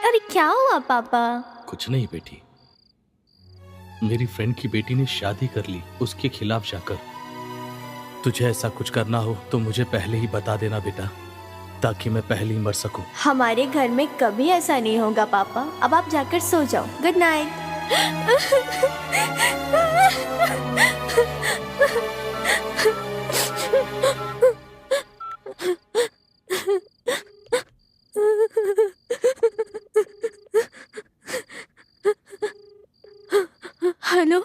अरे क्या हुआ पापा? कुछ नहीं बेटी, मेरी फ्रेंड की बेटी ने शादी कर ली उसके खिलाफ जाकर। तुझे ऐसा कुछ करना हो तो मुझे पहले ही बता देना बेटा, ताकि मैं पहले ही मर सकूं। हमारे घर में कभी ऐसा नहीं होगा पापा। अब आप जाकर सो जाओ। Good night. हेलो,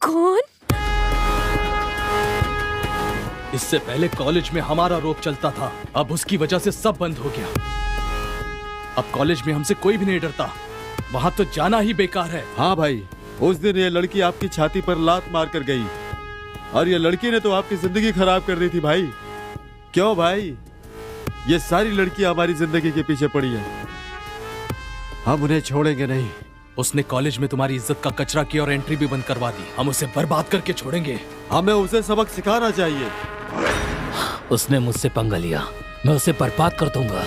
कौन? इससे पहले कॉलेज में हमारा रोप चलता था, अब उसकी वजह से सब बंद हो गया। अब कॉलेज में हमसे कोई भी नहीं डरता, वहां तो जाना ही बेकार है। हाँ भाई, उस दिन ये लड़की आपकी छाती पर लात मार कर गई और ये लड़की ने तो आपकी जिंदगी खराब कर दी थी भाई। क्यों भाई? ये सारी लड़कियां हमारी जिंदगी के पीछे पड़ी है, हम उन्हें छोड़ेंगे नहीं। उसने कॉलेज में तुम्हारी इज्जत का कचरा किया और एंट्री भी बंद करवा दी। हम उसे बर्बाद करके छोड़ेंगे। हमें उसे सबक सिखाना चाहिए। उसने मुझसे पंगा लिया, मैं उसे बर्बाद कर दूंगा।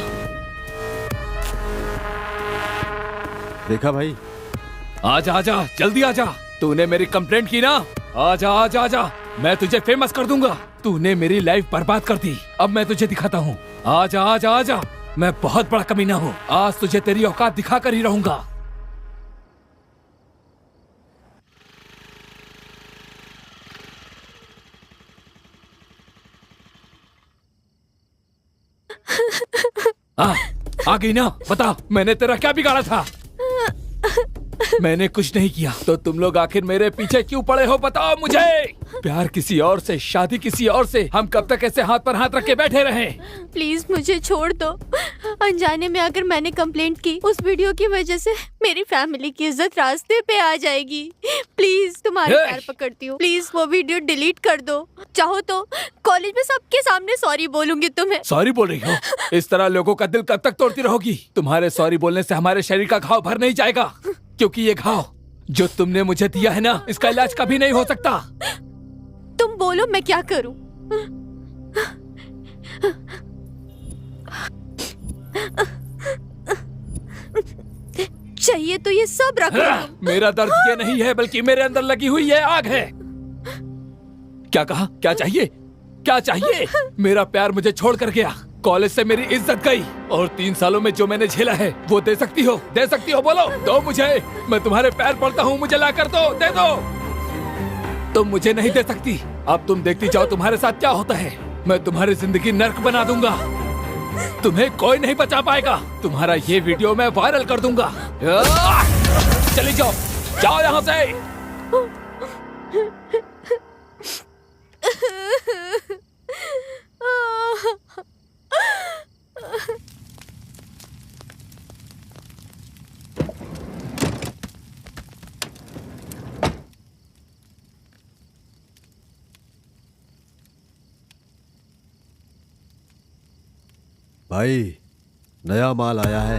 देखा भाई? आजा आजा, जल्दी आजा। तूने मेरी कंप्लेंट की ना? आजा आजा आजा, मैं तुझे फेमस कर दूंगा। तूने मेरी लाइफ बर्बाद कर दी, अब मैं तुझे दिखाता हूँ। आजा आजा आजा, मैं बहुत बड़ा कमीना हूँ। आज तुझे तेरी औकात दिखा कर ही रहूंगा। आ गई ना? बता, मैंने तेरा क्या बिगाड़ा था? मैंने कुछ नहीं किया, तो तुम लोग आखिर मेरे पीछे क्यों पड़े हो? बताओ मुझे। प्यार किसी और से, शादी किसी और से, हम कब तक ऐसे हाथ पर हाथ रख के बैठे रहें? प्लीज मुझे छोड़ दो। अनजाने में अगर मैंने कंप्लेंट की, उस वीडियो की वजह से मेरी फैमिली की इज्जत रास्ते पे आ जाएगी। प्लीज तुम्हारे पैर पकड़ती हूँ, प्लीज वो वीडियो डिलीट कर दो। चाहो तो कॉलेज में सबके सामने सॉरी बोलूंगी तुम्हें। सॉरी बोल रही हो? इस तरह लोगों का दिल कब तक तोड़ती रहोगी? तुम्हारे सॉरी बोलने से हमारे शरीर का घाव भर नहीं जाएगा, क्योंकि ये घाव जो तुमने मुझे दिया है ना, इसका इलाज कभी नहीं हो सकता। बोलो मैं क्या करूं? चाहिए तो ये सब रख लो। मेरा दर्द ये नहीं है, बल्कि मेरे अंदर लगी हुई ये आग है। क्या कहा? क्या चाहिए? क्या चाहिए? मेरा प्यार मुझे छोड़ कर गया, कॉलेज से मेरी इज्जत गई, और 3 सालों में जो मैंने झेला है वो दे सकती हो? दे सकती हो? बोलो, दो मुझे। मैं तुम्हारे पैर पड़ता हूँ, मुझे ला कर दो, दे दो। तुम मुझे नहीं दे सकती। अब तुम देखती जाओ तुम्हारे साथ क्या होता है। मैं तुम्हारी जिंदगी नर्क बना दूंगा, तुम्हें कोई नहीं बचा पाएगा। तुम्हारा ये वीडियो मैं वायरल कर दूंगा। चली जाओ, जाओ यहाँ से। भाई, नया माल आया है।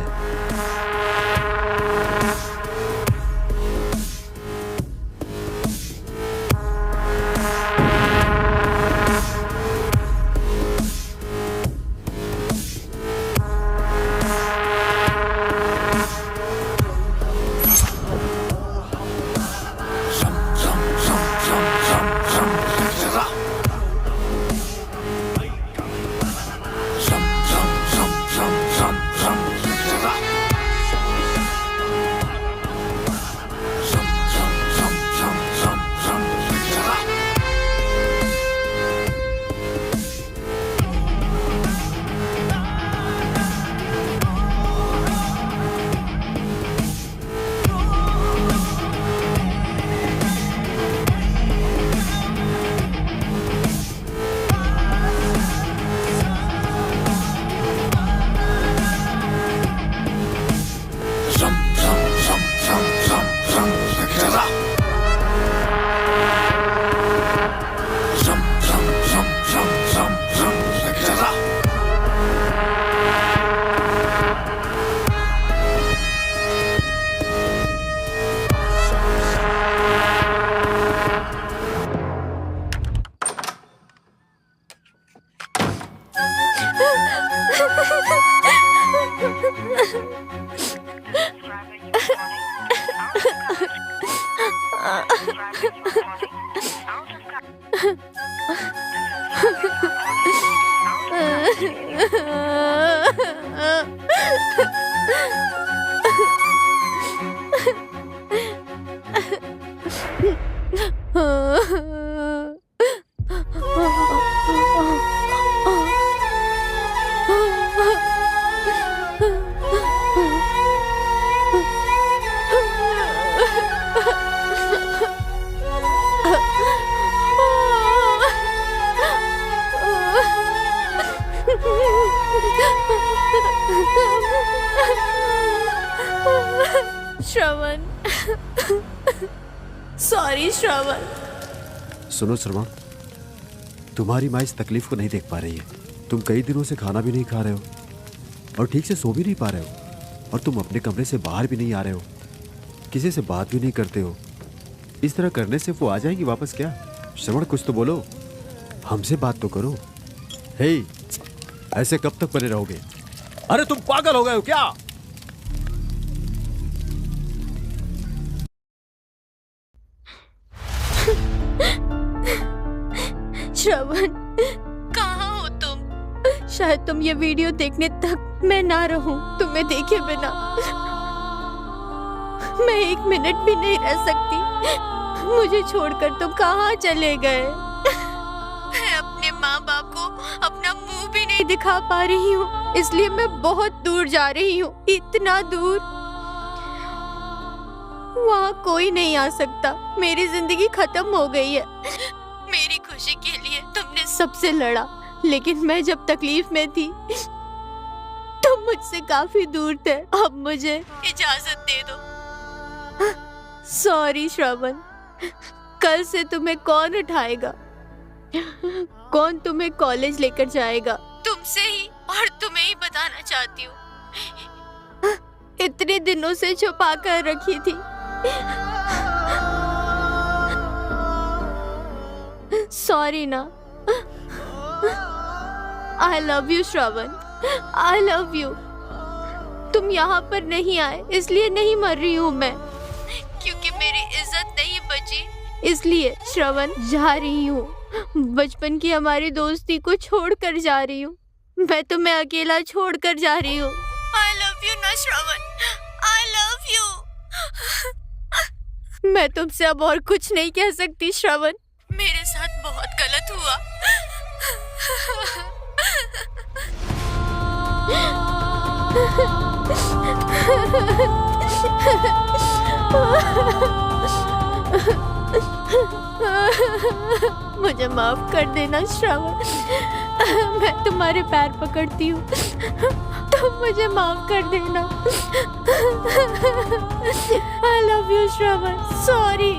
श्रवण, सॉरी श्रवण। सुनो श्रवण, तुम्हारी माँ इस तकलीफ को नहीं देख पा रही है। तुम कई दिनों से खाना भी नहीं खा रहे हो और ठीक से सो भी नहीं पा रहे हो, और तुम अपने कमरे से बाहर भी नहीं आ रहे हो, किसी से बात भी नहीं करते हो। इस तरह करने से वो आ जाएगी वापस क्या? श्रवण, कुछ तो बोलो, हमसे बात तो करो। हे, ऐसे कब तक बने रहोगे? अरे तुम पागल हो गए हो क्या? श्रवण, कहाँ हो तुम? शायद तुम ये वीडियो देखने तक मैं ना रहूं तुम्हें देखे बिना। मैं 1 मिनट भी नहीं रह सकती। मुझे छोड़कर तुम कहाँ चले गए? मैं अपने माँ बाप को अपना मुंह भी नहीं दिखा पा रही हूँ, इसलिए मैं बहुत दूर जा रही हूँ, इतना दूर। वहाँ कोई नहीं आ सकता। मेरी जिंदगी खत्म हो गई है। मेरी खुशी के लिए तुमने सबसे लड़ा, लेकिन मैं जब तकलीफ में थी तुम मुझसे काफी दूर थे। अब मुझे इजाजत दे दो। सॉरी श्रवण। कल से तुम्हें कौन उठाएगा? कौन तुम्हें कॉलेज लेकर जाएगा? तुमसे ही, और तुम्हें ही बताना चाहती हूँ, इतने दिनों से छुपा कर रखी थी। सॉरी ना। आई love you Shravan, I love you. तुम यहाँ पर नहीं आए इसलिए नहीं मर रही हूँ मैं, क्योंकि मेरी इज्जत नहीं बची इसलिए श्रवण जा रही हूँ। बचपन की हमारी दोस्ती को छोड़कर जा रही हूँ, मैं तुम्हें अकेला छोड़कर जा रही हूँ। आई लव यू ना श्रवण, आई लव यू। मैं तुमसे अब और कुछ नहीं कह सकती श्रवण, मेरे साथ बहुत गलत हुआ। मुझे माफ कर देना श्रवण, मैं तुम्हारे पैर पकड़ती हूँ, तुम मुझे माफ कर देना। आई लव यू श्रवण, सॉरी।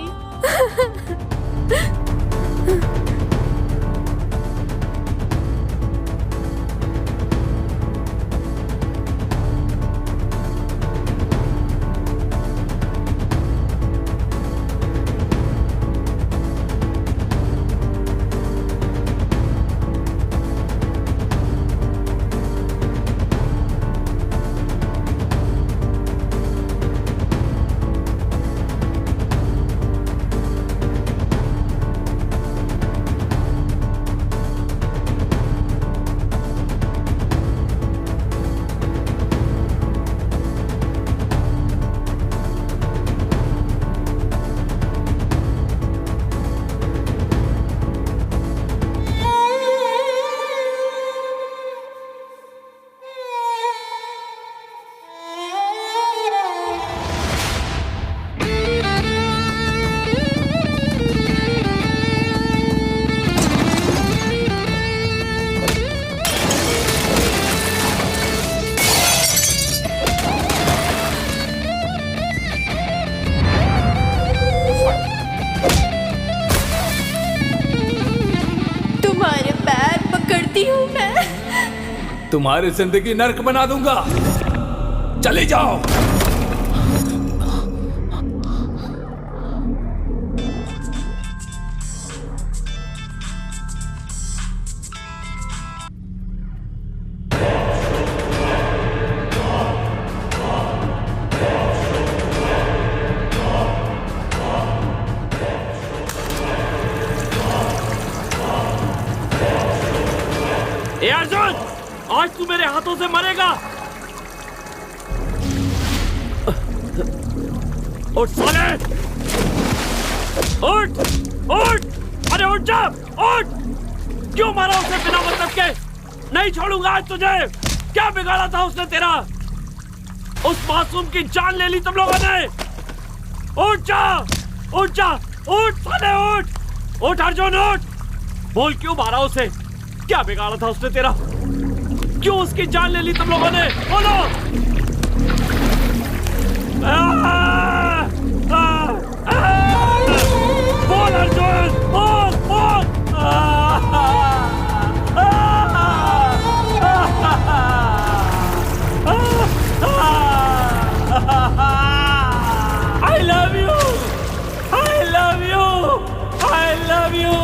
तुम्हारी जिंदगी नर्क बना दूंगा, चले जाओ। ए अर्जुन, आज तू मेरे हाथों से मरेगा। उठ साले, उठ उठ, अरे उठ जा, उठ। क्यों मारा उसे बिना मतलब के? नहीं छोड़ूंगा आज तुझे। क्या बिगाड़ा था उसने तेरा? उस मासूम की जान ले ली तुम लोगों ने। उठ जा, उठ जा, उठ साले, उठ उठ अर्जुन, उठ। बोल क्यों मारा उसे? क्या बिगाड़ा था उसने तेरा? क्यों उसकी जान ले ली तुम लोगों ने? बोलो। बोल अर्जुन, बोल बोल। I love you, I love you, I love you.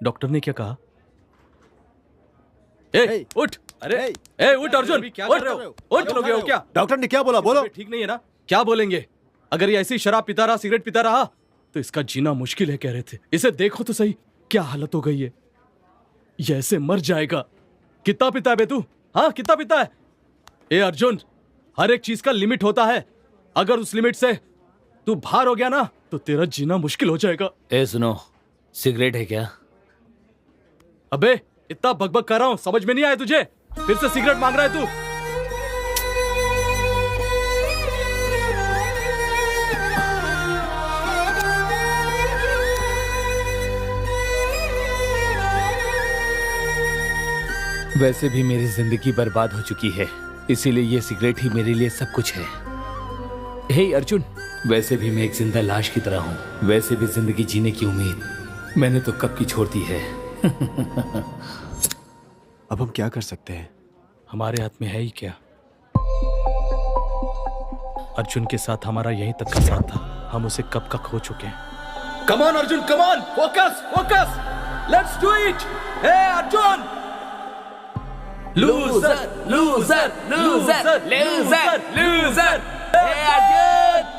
Doctor ने क्या कहा? ए, उठ। अरे उठ अर्जुन, क्या कर रहे हो? उठ लोगे हो क्या? डॉक्टर ने क्या बोला? बोलो। ठीक नहीं है ना? क्या बोलेंगे? अगर ये ऐसी शराब पीता रहा, सिगरेट पीता रहा तो इसका जीना मुश्किल है कह रहे थे। इसे देखो तो सही, क्या हालत हो गई है। ये ऐसे मर जाएगा। कितना पीता है बे तू? हाँ, कितना पीता है? ए अर्जुन, हर एक चीज का लिमिट होता है। अगर उस लिमिट से तू बाहर हो गया ना तो तेरा जीना मुश्किल हो जाएगा। ए सुनो, सिगरेट है क्या? अबे इतना बकबक कर रहा हूँ, समझ में नहीं आया तुझे? फिर से सिगरेट मांग रहा है तू? वैसे भी मेरी जिंदगी बर्बाद हो चुकी है, इसीलिए ये सिगरेट ही मेरे लिए सब कुछ है। हे अर्जुन, वैसे भी मैं एक जिंदा लाश की तरह हूँ। वैसे भी जिंदगी जीने की उम्मीद मैंने तो कब की छोड़ दी है। अब हम क्या कर सकते हैं? हमारे हाथ में है ही क्या? अर्जुन के साथ हमारा यहीं तक का साथ था, हम उसे कब का खो चुके हैं। Come on Arjun, come on, focus focus, let's do it. Hey Arjun! Loser loser loser loser loser, hey Arjun!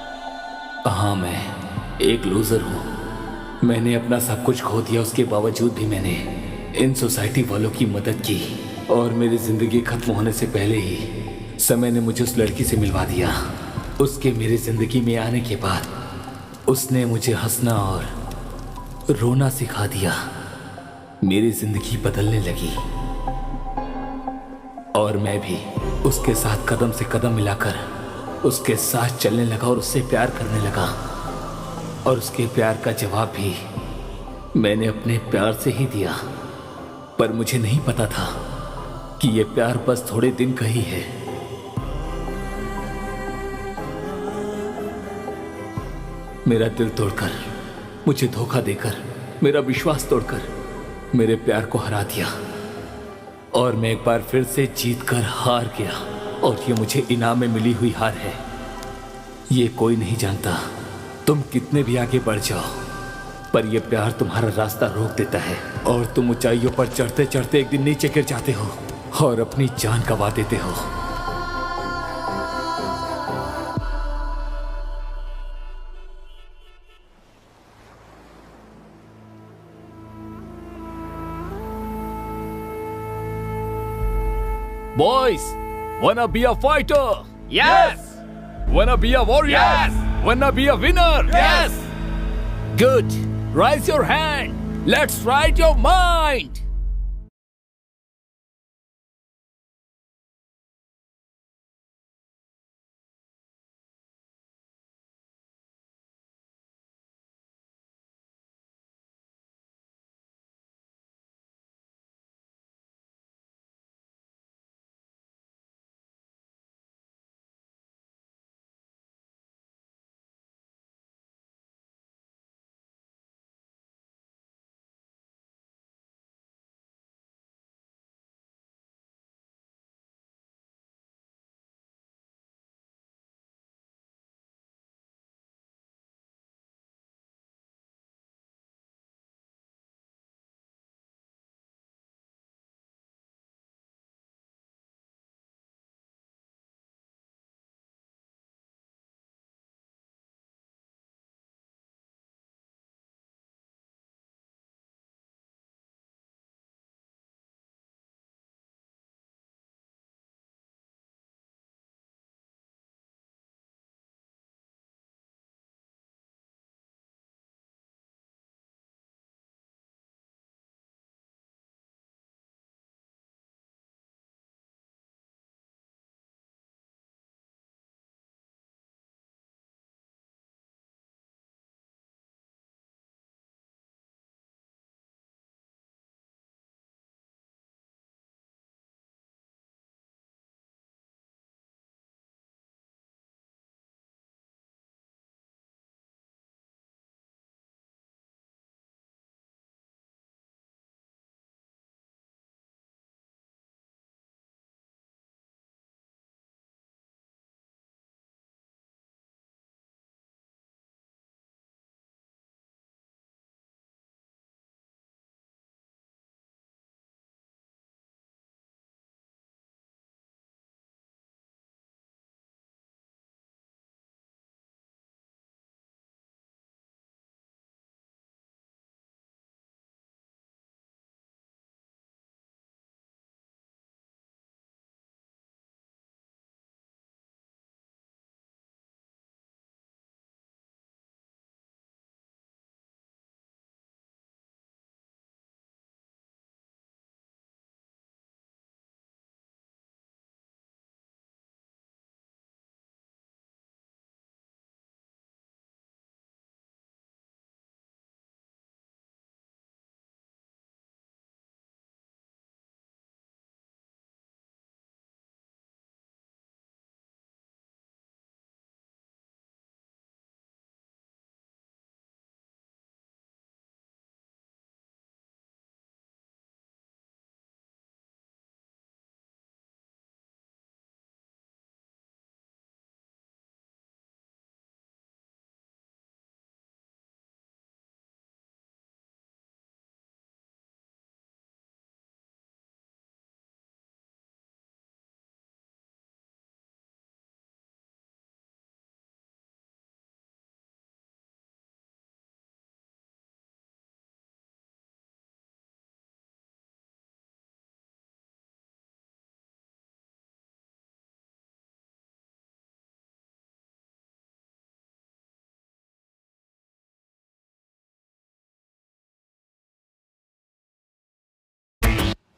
हाँ, मैं एक लूजर हूँ। मैंने अपना सब कुछ खो दिया, उसके बावजूद भी मैंने इन सोसाइटी वालों की मदद की और मेरी जिंदगी खत्म होने से पहले ही समय ने मुझे उस लड़की से मिलवा दिया। उसके मेरी जिंदगी में आने के बाद उसने मुझे हंसना और रोना सिखा दिया। मेरी जिंदगी बदलने लगी और मैं भी उसके साथ कदम से कदम मिलाकर उसके साथ चलने लगा और उससे प्यार करने लगा। और उसके प्यार का जवाब भी मैंने अपने प्यार से ही दिया। पर मुझे नहीं पता था कि ये प्यार बस थोड़े दिन का ही है। मेरा दिल तोड़कर, मुझे धोखा देकर, मेरा विश्वास तोड़कर मेरे प्यार को हरा दिया और मैं एक बार फिर से जीतकर हार गया। और ये मुझे इनाम में मिली हुई हार है। ये कोई नहीं जानता तुम कितने भी आगे बढ़ जाओ, पर यह प्यार तुम्हारा रास्ता रोक देता है और तुम ऊंचाइयों पर चढ़ते चढ़ते एक दिन नीचे गिर जाते हो और अपनी जान गंवा देते हो। Boys, wanna be a fighter? Yes! Wanna be a warrior? Yes! Wanna be a winner? Yes! Good. Raise your hand. Let's ride your mind.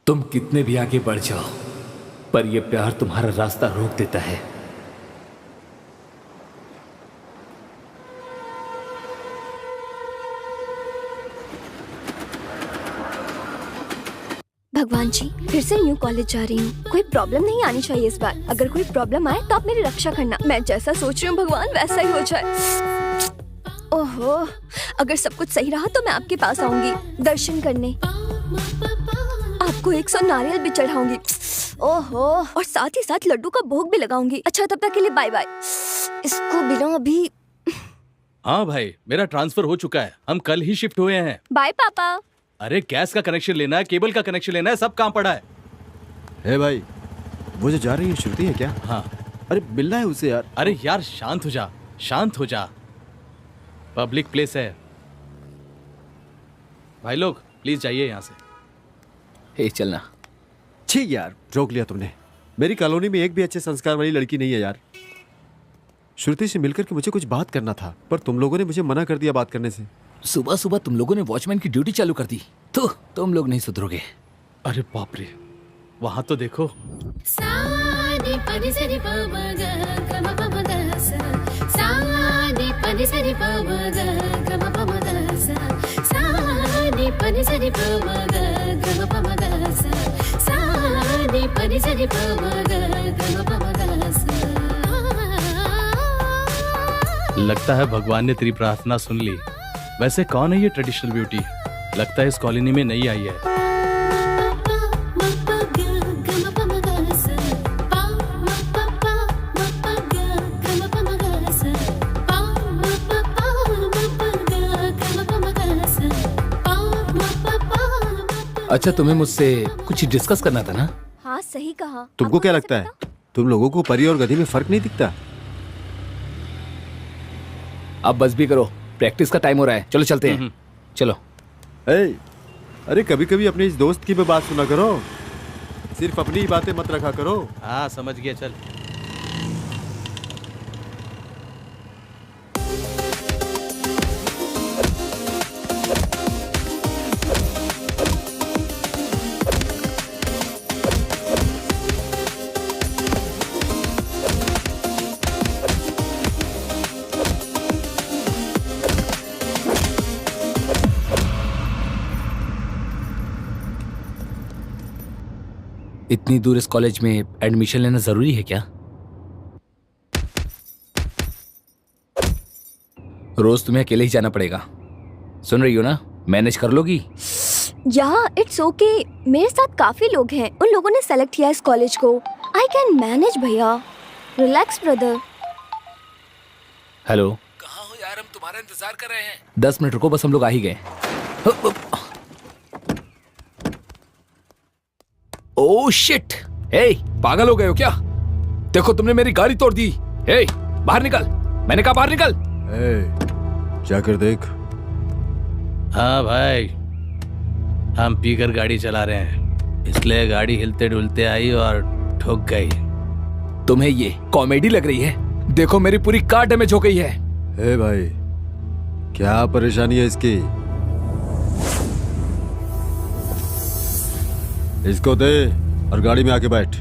तुम कितने भी आगे बढ़ जाओ, पर यह प्यार तुम्हारा रास्ता रोक देता है। भगवान जी, फिर से न्यू कॉलेज जा रही हूँ। कोई प्रॉब्लम नहीं आनी चाहिए इस बार। अगर कोई प्रॉब्लम आए तो आप मेरी रक्षा करना। मैं जैसा सोच रही हूँ भगवान वैसा ही हो जाए। ओहो, अगर सब कुछ सही रहा तो मैं आपके पास आऊंगी दर्शन करने। आपको 100 नारियल भी चढ़ाऊंगी। ओहो, और साथ ही साथ लड्डू का भोग भी लगाऊंगी। अच्छा, तब तक के लिए बाय बाय। इसको बिना अभी। हाँ भाई, मेरा ट्रांसफर हो चुका है। हम कल ही शिफ्ट हुए हैं। बाय पापा। अरे गैस का कनेक्शन लेना है, केबल का कनेक्शन लेना है, सब काम पड़ा है। हे भाई, वो जो जा रही है श्रुति है क्या? हाँ। अरे मिलना है उसे यार। अरे यार शांत हो जा, शांत हो जा। पब्लिक प्लेस है भाई, लोग प्लीज जाइए यहाँ से। हे चलना। ठीक यार, रोक लिया तुमने। मेरी कॉलोनी में एक भी अच्छे संस्कार वाली लड़की नहीं है यार। श्रुति से मिलकर के मुझे कुछ बात करना था, पर तुम लोगों ने मुझे मना कर दिया बात करने से। सुबह सुबह तुम लोगों ने वॉचमैन की ड्यूटी चालू कर दी, तो तुम लोग नहीं सुधरोगे। अरे बाप रे, वहां तो देखो। लगता है भगवान ने तेरी प्रार्थना सुन ली। वैसे कौन है ये ट्रेडिशनल ब्यूटी? लगता है इस कॉलोनी में नई आई है। अच्छा, तुम्हें मुझसे कुछ डिस्कस करना था ना? हाँ, सही कहा। तुमको क्या लगता है, तुम लोगों को परी और गधी में फर्क नहीं दिखता? अब बस भी करो, प्रैक्टिस का टाइम हो रहा है। चलो चलते हैं। चलो। अरे कभी कभी अपने इस दोस्त की भी बात सुना करो, सिर्फ अपनी ही बातें मत रखा करो। हाँ समझ गया, चल। इतनी दूर इस कॉलेज में एडमिशन लेना जरूरी है क्या? रोज तुम्हें अकेले ही जाना पड़ेगा। सुन रही हो ना? मैनेज कर लोगी? या इट्स ओके, मेरे साथ काफी लोग हैं। उन लोगों ने सेलेक्ट किया इस कॉलेज को। आई कैन मैनेज भैया। Relax brother. हेलो, कहाँ हो यार? हम तुम्हारा इंतजार कर रहे हैं। 10 मिनट रुको, बस हम लोग आ ही गए। Oh shit! हे, पागल हो गए हो क्या? देखो तुमने मेरी गाड़ी तोड़ दी। हे, बाहर निकल! मैंने कहा बाहर निकल। जाकर देख। हाँ भाई, हम पीकर गाड़ी चला रहे हैं, इसलिए गाड़ी हिलते डुलते आई और ठुक गई। तुम्हें ये कॉमेडी लग रही है? देखो मेरी पूरी कार डैमेज हो गई है। हे भाई, क्या परेशानी है इसकी? इसको दे और गाड़ी में आके बैठ।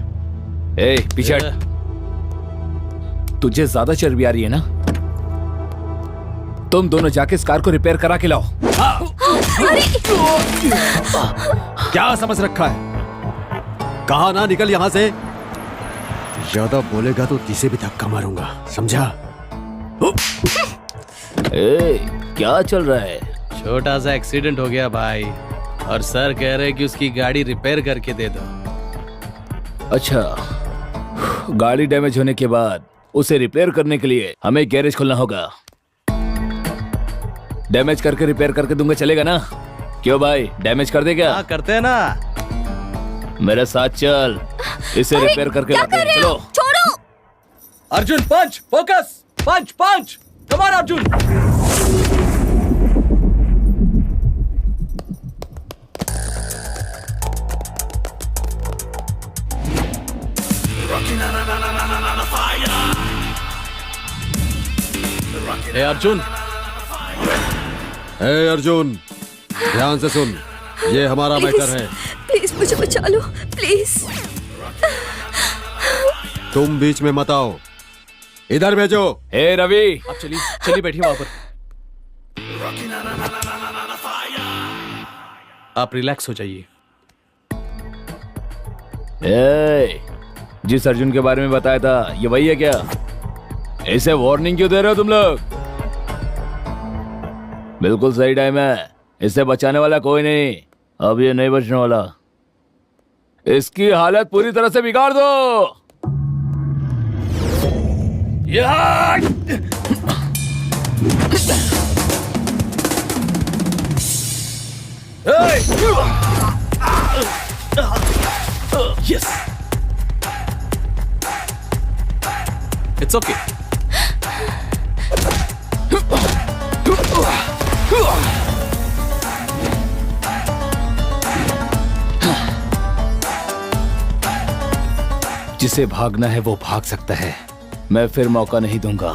ए, पीछे हट। तुझे ज्यादा चर्बी आ रही है ना? तुम दोनों जाके इस कार को रिपेयर करा के लाओ। क्या समझ रखा है? कहा ना निकल यहां से। ज्यादा बोलेगा तो किसे भी धक्का मारूंगा, समझा? ए, क्या चल रहा है? छोटा सा एक्सीडेंट हो गया भाई, और सर कह रहे कि उसकी गाड़ी रिपेयर करके दे दो। अच्छा, गाड़ी डैमेज होने के बाद उसे रिपेयर करने के लिए हमें गैरेज खोलना होगा। डैमेज करके रिपेयर करके दूंगा, चलेगा ना? क्यों भाई, डैमेज कर दे क्या? हाँ करते हैं ना। मेरे साथ चल, इसे रिपेयर करके लाते हैं। चलो। छोड़ो। Arjun punch, focus, punch punch, come on Arjun. Hey Arjun, hey Arjun, ध्यान से सुन, ये हमारा मैटर है। प्लीज मुझे बचा लो, प्लीज। तुम बीच में मत आओ, इधर भेजो। हे रवि, आप चलिए चलिए बैठिए वहां पर। आप रिलैक्स हो जाइए। ए, जिस अर्जुन के बारे में बताया था ये वही है क्या? इसे वार्निंग क्यों दे रहे हो तुम लोग? बिल्कुल सही टाइम है, इसे बचाने वाला कोई नहीं। अब ये नहीं बचने वाला, इसकी हालत पूरी तरह से बिगाड़ दो। Yes, it's okay. जिसे भागना है वो भाग सकता है, मैं फिर मौका नहीं दूंगा।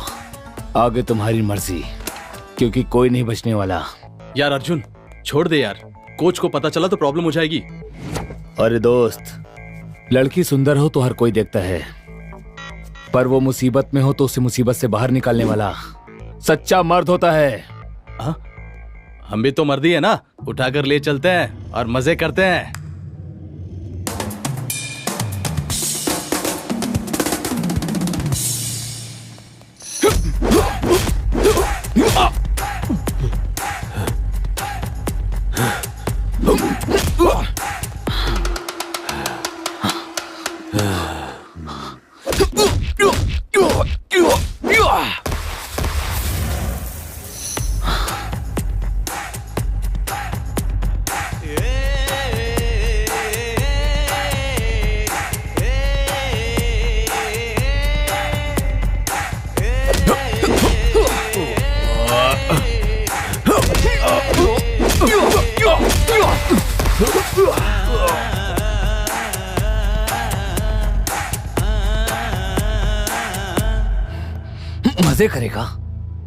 आगे तुम्हारी मर्जी, क्योंकि कोई नहीं बचने वाला। यार अर्जुन छोड़ दे यार, कोच को पता चला तो प्रॉब्लम हो जाएगी। अरे दोस्त, लड़की सुंदर हो तो हर कोई देखता है, पर वो मुसीबत में हो तो उसे मुसीबत से बाहर निकालने वाला सच्चा मर्द होता है। हाँ? हम भी तो मर्दी है ना, उठाकर ले चलते हैं और मजे करते हैं।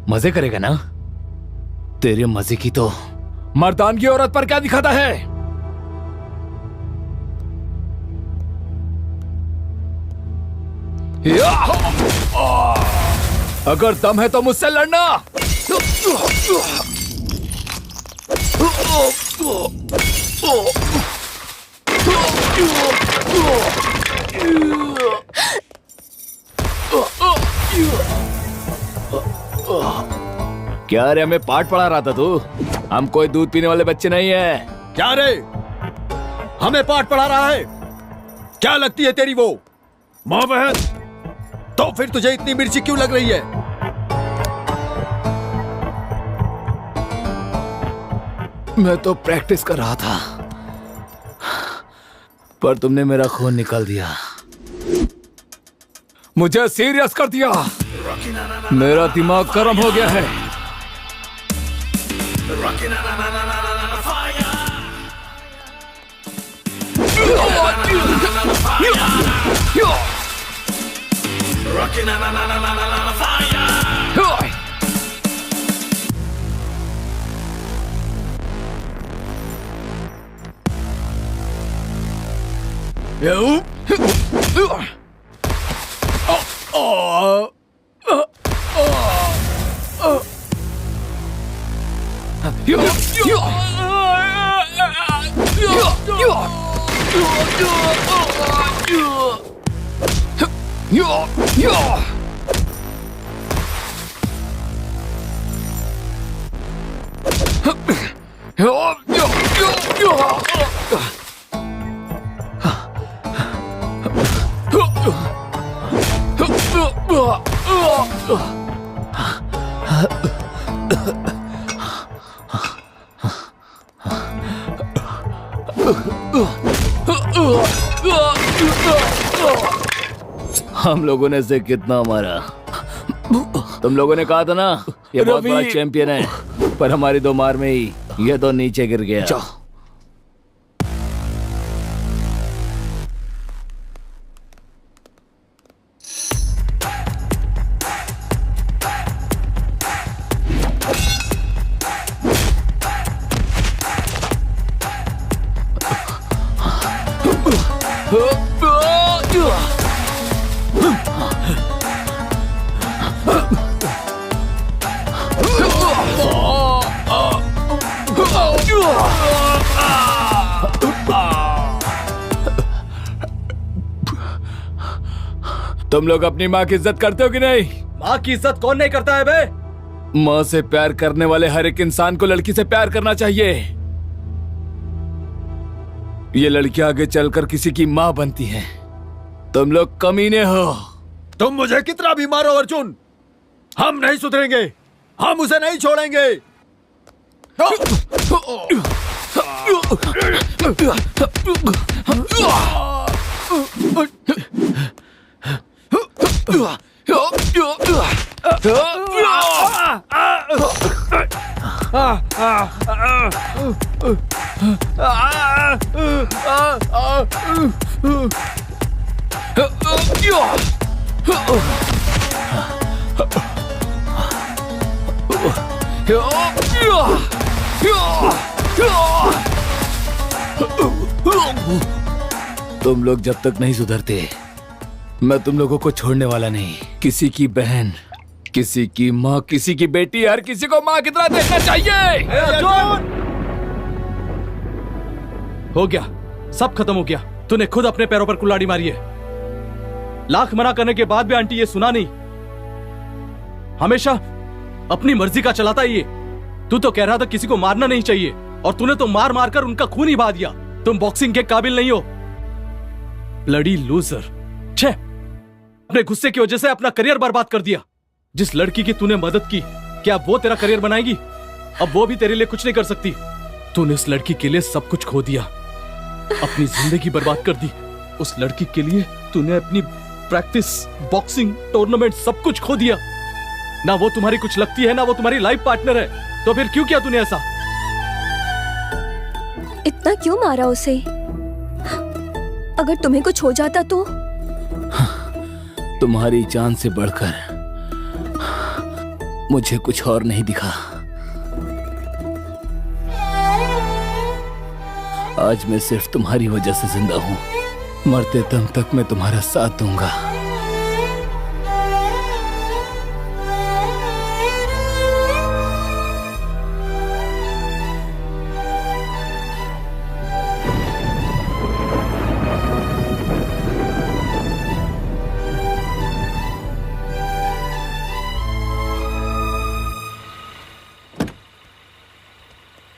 मजे करेगा ना? तेरे मजे की तो मर्दान की औरत पर क्या दिखाता है? अगर दम है तो मुझसे लड़ना। क्या रे, हमें पाठ पढ़ा रहा था तू? हम कोई दूध पीने वाले बच्चे नहीं है। क्या रे, हमें पाठ पढ़ा रहा है? क्या लगती है तेरी वो माँ बहन? तो फिर तुझे इतनी मिर्ची क्यों लग रही है? मैं तो प्रैक्टिस कर रहा था, पर तुमने मेरा खून निकाल दिया, मुझे सीरियस कर दिया। मेरा दिमाग गर्म हो गया है। हम लोगों ने इसे कितना मारा। तुम लोगों ने कहा था ना ये बहुत बड़ा चैंपियन है, पर हमारी दो मार में ही ये तो नीचे गिर गया। तुम लोग अपनी माँ की इज्जत करते हो कि नहीं? माँ की इज्जत कौन नहीं करता है बे? माँ से प्यार करने वाले हर एक इंसान को लड़की से प्यार करना चाहिए। ये लड़कियां आगे चलकर किसी की माँ बनती हैं। तुम लोग कमीने हो। तुम मुझे कितना भी मारो अर्जुन, हम नहीं सुधरेंगे, हम उसे नहीं छोड़ेंगे। तुम लोग जब तक नहीं सुधरते, मैं तुम लोगों को छोड़ने वाला नहीं। किसी की बहन, किसी की माँ, किसी की बेटी, हर किसी को माँ की तरह देखना चाहिए। हो गया, सब खत्म हो गया। तूने खुद अपने पैरों पर कुल्हाड़ी मारी है। लाख मना करने के बाद भी आंटी ये सुना नहीं। हमेशा अपनी मर्जी का चलाता ये। तू तो कह रहा था किसी को मारना नहीं चाहिए, और तूने तो मार मार कर उनका खून ही बहा दिया। तुम बॉक्सिंग के काबिल नहीं हो, ब्लडी लूजर। छे, अपने गुस्से की वजह से अपना करियर बर्बाद कर दिया। जिस लड़की की तूने मदद की, क्या वो तेरा करियर बनाएगी? अब वो भी तेरे लिए कुछ नहीं कर सकती। तूने उस लड़की के लिए सब कुछ खो दिया, अपनी जिंदगी बर्बाद कर दी। उस लड़की के लिए तूने अपनी प्रैक्टिस, बॉक्सिंग, टूर्नामेंट सब कुछ खो दिया। ना वो तुम्हारी कुछ लगती है, ना वो तुम्हारी लाइफ पार्टनर है। तो फिर क्यों किया तूने ऐसा? इतना क्यों मारा उसे? अगर तुम्हें कुछ हो जाता तो? तुम्हारी जान से बढ़कर मुझे कुछ और नहीं दिखा। आज मैं सिर्फ तुम्हारी वजह से जिंदा हूं। मरते दम तक मैं तुम्हारा साथ दूंगा।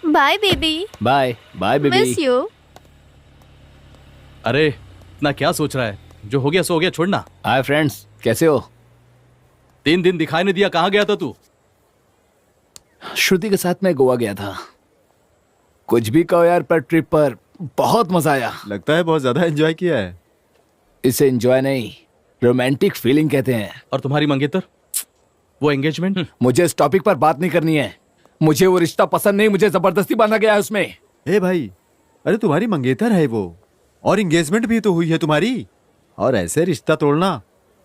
Bye baby. Bye bye baby. Miss you. अरे इतना क्या सोच रहा है? जो हो गया सो हो गया, छोड़ना। हाय फ्रेंड्स, कैसे हो? 3 दिन दिखाई नहीं दिया, कहाँ गया था तू? श्रुति के साथ मैं गोवा गया था। कुछ भी कहो यार, पर ट्रिप पर बहुत मजा आया। लगता है बहुत ज्यादा एंजॉय किया है। इसे एंजॉय नहीं, रोमांटिक फीलिंग कहते हैं। और तुम्हारी मंगेतर, वो एंगेजमेंट? मुझे इस टॉपिक पर बात नहीं करनी है। मुझे वो रिश्ता पसंद नहीं, मुझे जबरदस्ती बांधा गया है उसमें। ए भाई, अरे तुम्हारी मंगेतर है वो, और एंगेजमेंट भी तो हुई है तुम्हारी, और ऐसे रिश्ता तोड़ना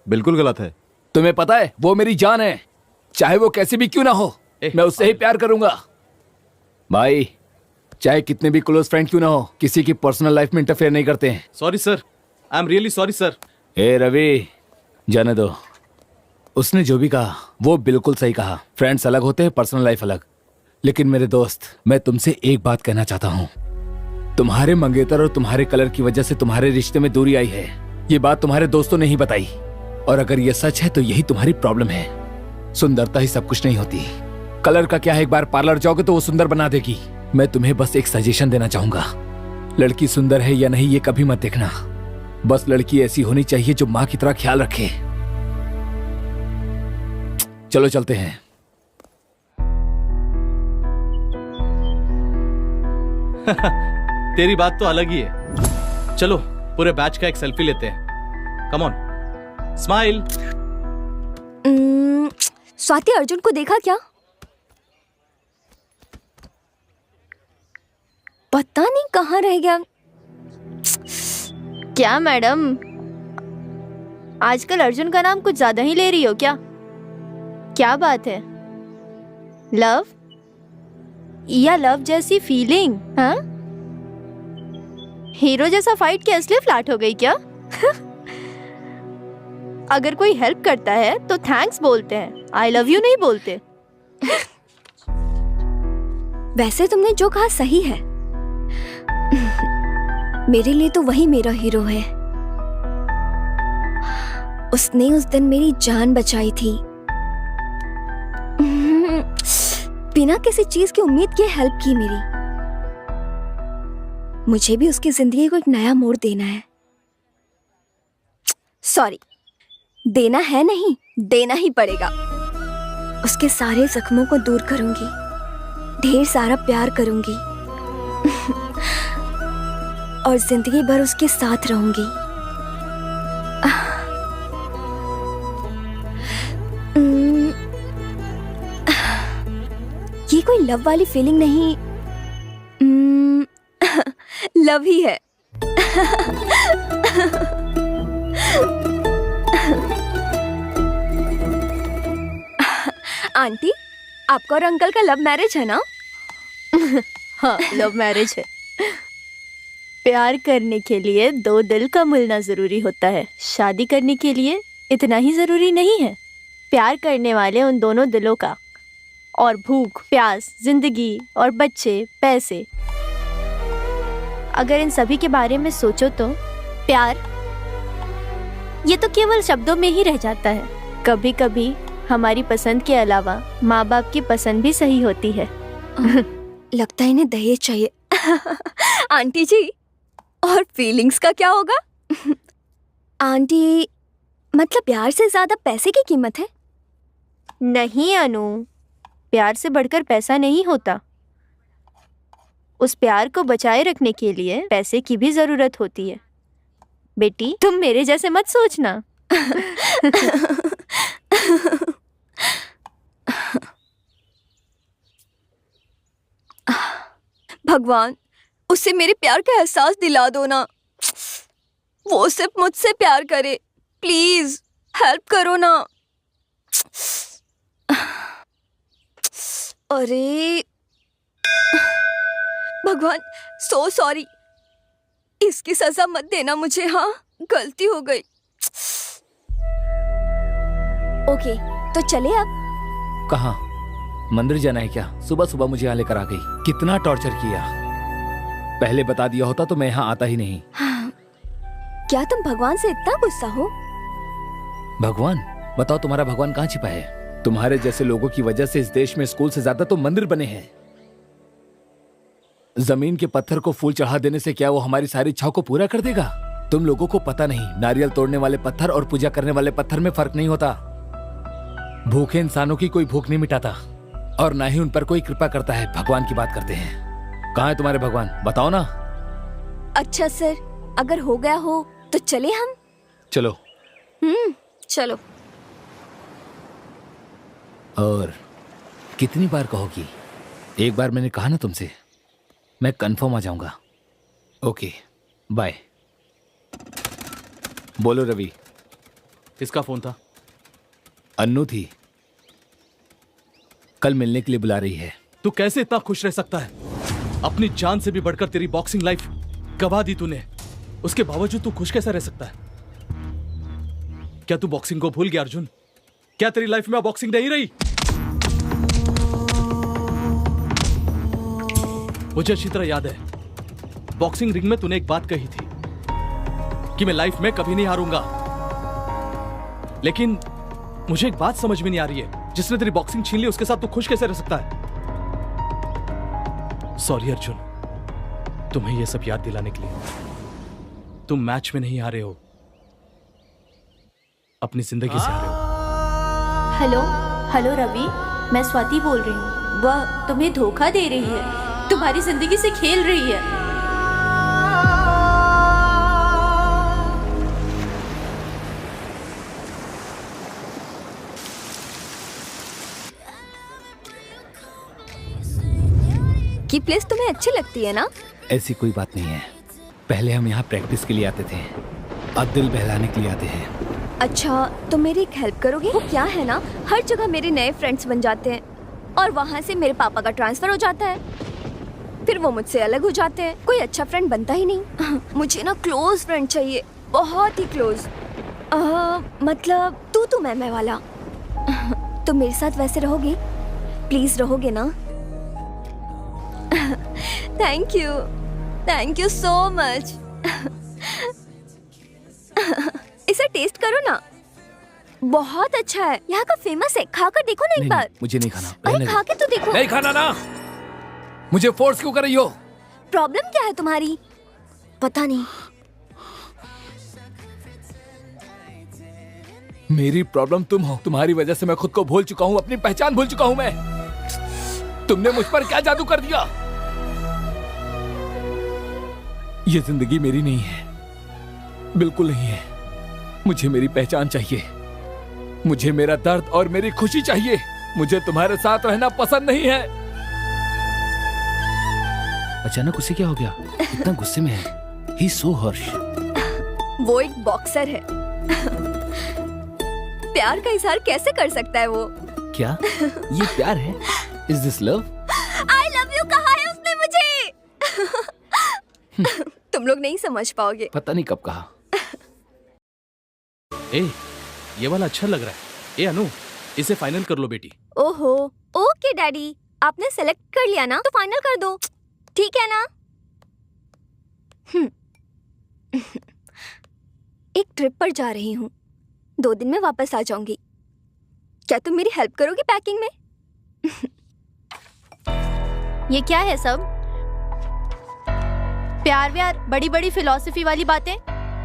बिल्कुल गलत है। तुम्हें पता है वो मेरी जान है, चाहे वो कैसी भी क्यों ना हो, मैं उससे ही प्यार करूंगा। भाई, चाहे कितने भी क्लोज फ्रेंड क्यों ना हो, किसी की पर्सनल लाइफ में इंटरफेयर नहीं करते हैं। Sorry sir, I am really sorry sir. ए रवि, जाने दो। उसने जो भी कहा वो बिल्कुल सही कहा। फ्रेंड्स अलग होते हैं, पर्सनल लाइफ अलग। लेकिन मेरे दोस्त, मैं तुमसे एक बात कहना चाहता हूँ। तुम्हारे मंगेतर और तुम्हारे कलर की वजह से तुम्हारे रिश्ते में दूरी आई है। ये बात तुम्हारे दोस्तों ने ही बताई, और अगर ये सच है तो यही तुम्हारी प्रॉब्लम है। सुंदरता ही सब कुछ नहीं होती। कलर का क्या है, एक बार पार्लर जाओगे तो वो सुंदर बना देगी। मैं तुम्हें बस एक सजेशन देना चाहूंगा। लड़की सुंदर है या नहीं ये कभी मत देखना, बस लड़की ऐसी होनी चाहिए जो माँ की तरह ख्याल रखे। चलो चलते हैं। तेरी बात तो अलग ही है। चलो पूरे बैच का एक सेल्फी लेते हैं। Come on, smile. Swati, Arjun को देखा क्या? पता नहीं कहाँ रह गया। क्या मैडम, आजकल अर्जुन का नाम कुछ ज्यादा ही ले रही हो क्या? क्या बात है? लव या लव जैसी फीलिंग? हाँ? हीरो जैसा फाइट क्या इसलिए फ्लैट हो गई क्या? अगर कोई हेल्प करता है तो थैंक्स बोलते हैं, आई लव यू नहीं बोलते। वैसे तुमने जो कहा सही है। मेरे लिए तो वही मेरा हीरो है। उसने उस दिन मेरी जान बचाई थी, बिना किसी चीज की उम्मीद किए हेल्प की मेरी। मुझे भी उसकी जिंदगी को एक नया मोड़ देना है। सॉरी, देना है नहीं, देना ही पड़ेगा। उसके सारे जख्मों को दूर करूंगी, ढेर सारा प्यार करूंगी और जिंदगी भर उसके साथ रहूंगी। ये कोई लव वाली फीलिंग नहीं, लव ही है। आंटी, आपका और अंकल का लव मैरिज है ना? हाँ, लव मैरिज है। प्यार करने के लिए दो दिल का मिलना जरूरी होता है, शादी करने के लिए इतना ही जरूरी नहीं है। प्यार करने वाले उन दोनों दिलों का, और भूख, प्यास, जिंदगी और बच्चे, पैसे, अगर इन सभी के बारे में सोचो तो प्यार ये तो केवल शब्दों में ही रह जाता है। कभी कभी हमारी पसंद के अलावा माँ बाप की पसंद भी सही होती है। लगता है इन्हें दहेज चाहिए। आंटी जी, और फीलिंग्स का क्या होगा? आंटी, मतलब प्यार से ज्यादा पैसे की कीमत है? नहीं अनु, प्यार से बढ़कर पैसा नहीं होता। उस प्यार को बचाए रखने के लिए पैसे की भी जरूरत होती है। बेटी, तुम मेरे जैसे मत सोचना। भगवान, उसे मेरे प्यार का एहसास दिला दो ना। वो सिर्फ मुझसे प्यार करे, प्लीज हेल्प करो ना। अरे भगवान, सो सॉरी। इसकी सजा मत देना मुझे। हाँ, गलती हो गई। ओके, तो चले अब। कहाँ? मंदिर जाना है क्या? सुबह सुबह मुझे यहाँ लेकर आ गई। कितना टॉर्चर किया। पहले बता दिया होता तो मैं यहाँ आता ही नहीं। हाँ। क्या तुम भगवान से इतना गुस्सा हो? भगवान? बताओ, तुम्हारा भगवान कहाँ छिपा है? तुम्हारे जैसे लोगों की वजह से इस देश में स्कूल से ज्यादा तो मंदिर बने हैं। जमीन के पत्थर को फूल चढ़ा देने से क्या वो हमारी सारी इच्छाओं को पूरा कर देगा? तुम लोगों को पता नहीं, नारियल तोड़ने वाले पत्थर और पूजा करने वाले पत्थर में फर्क नहीं होता। भूखे इंसानों की कोई भूख नहीं मिटाता और ना ही उन पर कोई कृपा करता है। भगवान की बात करते हैं। कहाँ है तुम्हारे भगवान? बताओ ना। अच्छा सर, अगर हो गया हो तो चले हम। चलो। चलो। और कितनी बार कहोगी? एक बार मैंने कहा ना तुमसे, मैं कंफर्म आ जाऊंगा। Okay, bye. बोलो रवि। किसका फोन था? अन्नू थी, कल मिलने के लिए बुला रही है। तू कैसे इतना खुश रह सकता है? अपनी जान से भी बढ़कर तेरी बॉक्सिंग लाइफ गवा दी तूने, उसके बावजूद तू खुश कैसा रह सकता है? क्या तू बॉक्सिंग को भूल गया अर्जुन? क्या तेरी लाइफ में बॉक्सिंग नहीं रही? मुझे अच्छी तरह याद है, बॉक्सिंग रिंग में तूने एक बात कही थी कि मैं लाइफ में कभी नहीं हारूंगा। लेकिन मुझे एक बात समझ में नहीं आ रही है, जिसने तेरी बॉक्सिंग छीन ली उसके साथ तू खुश कैसे रह सकता है? सॉरी अर्जुन, तुम्हें यह सब याद दिलाने के लिए। तुम मैच में नहीं हारे हो, अपनी जिंदगी से हारे हो। हेलो हेलो रवि, मैं स्वाति बोल रही हूँ। वह तुम्हें धोखा दे रही है, तुम्हारी जिंदगी से खेल रही है। की प्लेस तुम्हें अच्छी लगती है ना? ऐसी कोई बात नहीं है। पहले हम यहाँ प्रैक्टिस के लिए आते थे, अब दिल बहलाने के लिए आते हैं। अच्छा, तो मेरी एक हेल्प करोगे? वो क्या है ना, हर जगह मेरे नए फ्रेंड्स बन जाते हैं और वहाँ से मेरे पापा का ट्रांसफर हो जाता है। फिर वो मुझसे अलग हो जाते हैं। कोई अच्छा फ्रेंड बनता ही नहीं। मुझे ना क्लोज फ्रेंड चाहिए, बहुत ही क्लोज। मतलब तू मैं वाला। तो मेरे साथ वैसे रहोगे? प्लीज रहोगे ना? Thank you so much. इसे टेस्ट करो ना, बहुत अच्छा है, यहाँ का फेमस है। खाकर देखो ना एक बार। मुझे नहीं खाना। अरे खा के तो देखो। नहीं खाना ना। मुझे फोर्स क्यों कर रही हो? प्रॉब्लम क्या है तुम्हारी? पता नहीं। मेरी प्रॉब्लम तुम हो। तुम्हारी वजह से मैं खुद को भूल चुका हूँ, अपनी पहचान भूल चुका हूँ मैं। तुमने मुझ पर क्या जादू कर दिया? ये जिंदगी मेरी नहीं है, बिल्कुल नहीं है। मुझे मेरी पहचान चाहिए, मुझे मेरा दर्द और मेरी खुशी चाहिए। मुझे तुम्हारे साथ रहना पसंद नहीं है। अचानक उसे क्या हो गया? इतना गुस्से में है। He's so harsh। वो एक बॉक्सर है। प्यार का इजहार कैसे कर सकता है वो? क्या ये प्यार है? Is this love? I love you कहा है उसने मुझे। तुम लोग नहीं समझ पाओगे। पता नहीं कब कहा। ए, ये वाला अच्छा लग रहा है। ए अनु, इसे फाइनल कर लो बेटी। ओहो, ओके डैडी, आपने सेलेक्ट कर लिया ना, तो फाइनल कर दो, ठीक है ना? एक ट्रिप पर जा रही हूँ, 2 दिन में वापस आ जाऊंगी। क्या तुम मेरी हेल्प करोगी पैकिंग में? ये क्या है सब? प्यार व्यार, बड़ी बड़ी फिलॉसफी वाली बातें।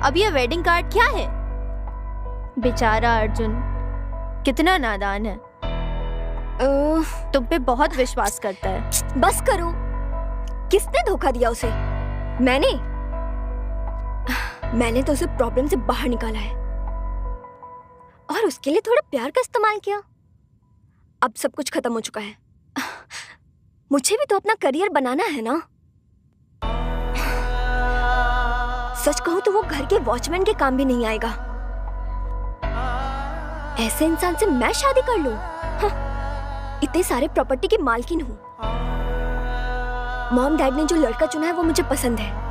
अब ये वेडिंग कार्ड क्या है? बेचारा अर्जुन कितना नादान है। तुम पे बहुत विश्वास करता है। बस करो। किसने धोखा दिया उसे? मैंने तो उसे प्रॉब्लम से बाहर निकाला है और उसके लिए थोड़ा प्यार का इस्तेमाल किया। अब सब कुछ खत्म हो चुका है। मुझे भी तो अपना करियर बनाना है ना। सच कहूं तो वो घर के वॉचमैन के काम भी नहीं आएगा। ऐसे इंसान से मैं शादी कर लूं? इतने सारे प्रॉपर्टी की मालकिन हूं। मॉम डैड ने जो लड़का चुना है वो मुझे पसंद है।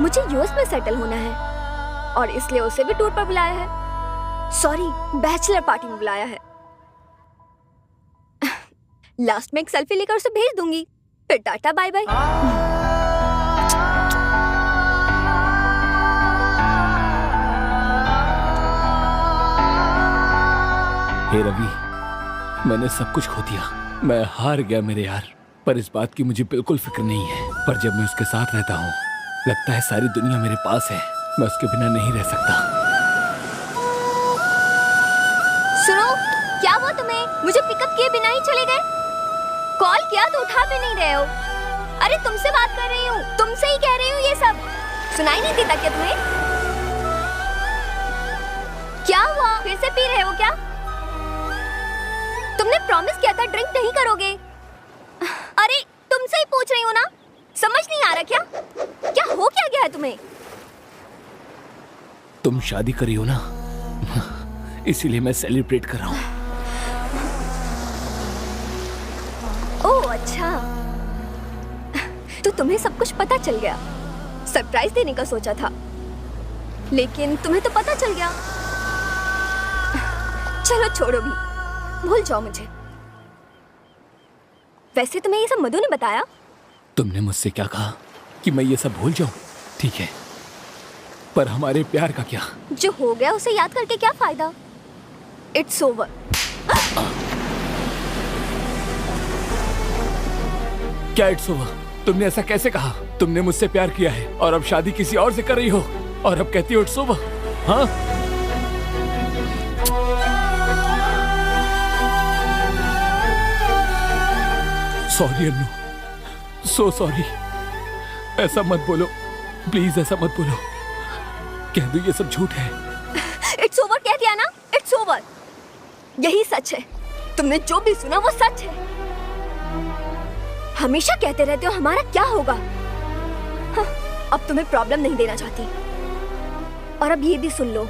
मुझे यूएस में सेटल होना है और इसलिए उसे भी टूर पर बुलाया है। सॉरी, बैचलर पार्टी में बुलाया है। लास्ट में एक सेल्फी लेकर उसे भेज दूंगी, फिर टाटा बाय बाय। हे रवि, मैंने सब कुछ खो दिया। मैं हार गया मेरे यार, पर इस बात की मुझे बिल्कुल फिक्र नहीं है। पर जब मैं उसके साथ रहता हूँ, लगता है सारी दुनिया मेरे पास है। मैं उसके बिना नहीं रह सकता। सुनो, क्या हुआ तुम्हें? मुझे पिकअप किए बिना ही चले गए? कॉल किया तो उठा भी नहीं रहे हो। अरे तुमसे बात कर रही हूँ, तुमसे ही कह रही हूँ ये सब। सुनाई नहीं देता क्या तुम्हें? क्या हुआ? फिर से पी रहे हो क्या? तुमने प्रॉमिस किया था ड्रिंक नहीं करोगे। अरे तुमसे ही पूछ रही हूँ ना, समझ नहीं आ रहा क्या? क्या हो क्या गया है तुम्हें? तुम शादी करी हो ना, इसीलिए मैं सेलिब्रेट कर रहा हूँ। ओह अच्छा, तो तुम्हें सब कुछ पता चल गया। सरप्राइज देने का सोचा था, लेकिन तुम्हें तो पता चल गया। चलो छोड़ो भी, भूल जाओ मुझे। वैसे तुम्हें ये सब मधु ने बताया? तुमने मुझसे क्या कहा कि मैं ये सब भूल जाऊं? ठीक है, पर हमारे प्यार का क्या? जो हो गया उसे याद करके क्या फायदा? It's over. क्या इट्स ओवर? तुमने ऐसा कैसे कहा? तुमने मुझसे प्यार किया है और अब शादी किसी और से कर रही हो और अब कहती हो इट्स ओवर? हाँ, सॉरी अन्नू, सो सॉरी। ऐसा मत बोलो प्लीज, ऐसा मत बोलो। कह दो ये सब झूठ है। इट्स ओवर कह दिया ना, इट्स ओवर। यही सच है। तुमने जो भी सुना वो सच है। हमेशा कहते रहते हो हमारा क्या होगा। हाँ, अब तुम्हें प्रॉब्लम नहीं देना चाहती। और अब ये भी सुन लो,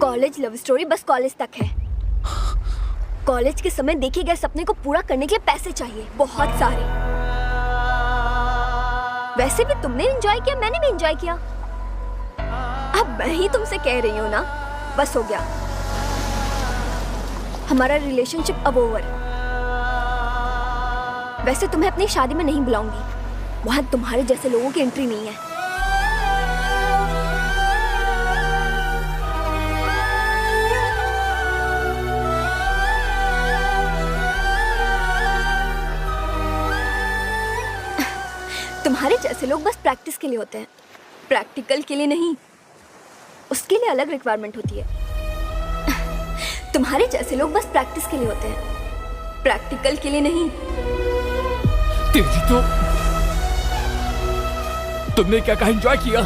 कॉलेज लव स्टोरी बस कॉलेज तक है। कॉलेज के समय देखे गए सपने को पूरा करने के लिए पैसे चाहिए, बहुत सारे। वैसे भी तुमने एंजॉय किया, मैंने भी एंजॉय किया। अब मैं ही तुमसे कह रही हूँ ना, बस हो गया, हमारा रिलेशनशिप अब ओवर। वैसे तुम्हें अपनी शादी में नहीं बुलाऊंगी, वहां तुम्हारे जैसे लोगों की एंट्री नहीं है। तुम्हारे जैसे लोग बस प्रैक्टिस के लिए होते हैं, प्रैक्टिकल के लिए नहीं। उसके लिए अलग रिक्वायरमेंट होती है। तुम्हारे जैसे लोग बस प्रैक्टिस के लिए होते हैं, प्रैक्टिकल के लिए नहीं। तेरी तो तुमने क्या कहा एंजॉय किया?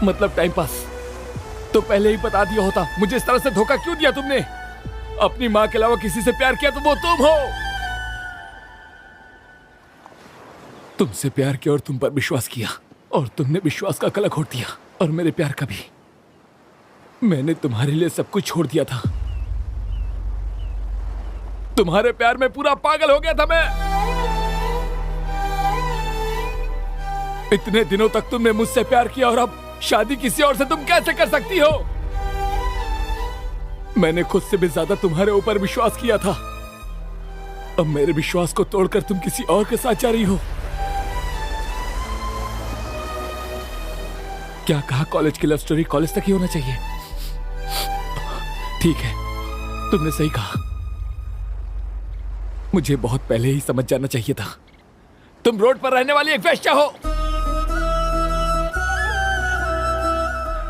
मतलब टाइम पास। तो पहले ही बता दिया होता। मुझे इस तरह से धोखा क्यों दिया तुमने? अपनी माँ के अलावा किसी से प्यार किया तो वो तुम हो। तुमसे प्यार किया और तुम पर विश्वास किया, और तुमने विश्वास का कलंक घोट दिया, और मेरे प्यार का भी। मैंने तुम्हारे लिए सब कुछ छोड़ दिया था। तुम्हारे प्यार में पूरा पागल हो गया था मैं। इतने दिनों तक तुमने मुझसे प्यार किया, और अब शादी किसी और से तुम कैसे कर सकती हो? मैंने खुद से भी ज्यादा तुम्हारे ऊपर विश्वास किया था। अब मेरे विश्वास को तोड़कर तुम किसी और के साथ जा रही हो। क्या कहा? कॉलेज की लव स्टोरी कॉलेज तक ही होना चाहिए। ठीक है, तुमने सही कहा। मुझे बहुत पहले ही समझ जाना चाहिए था। तुम रोड पर रहने वाली एक वेश्या हो।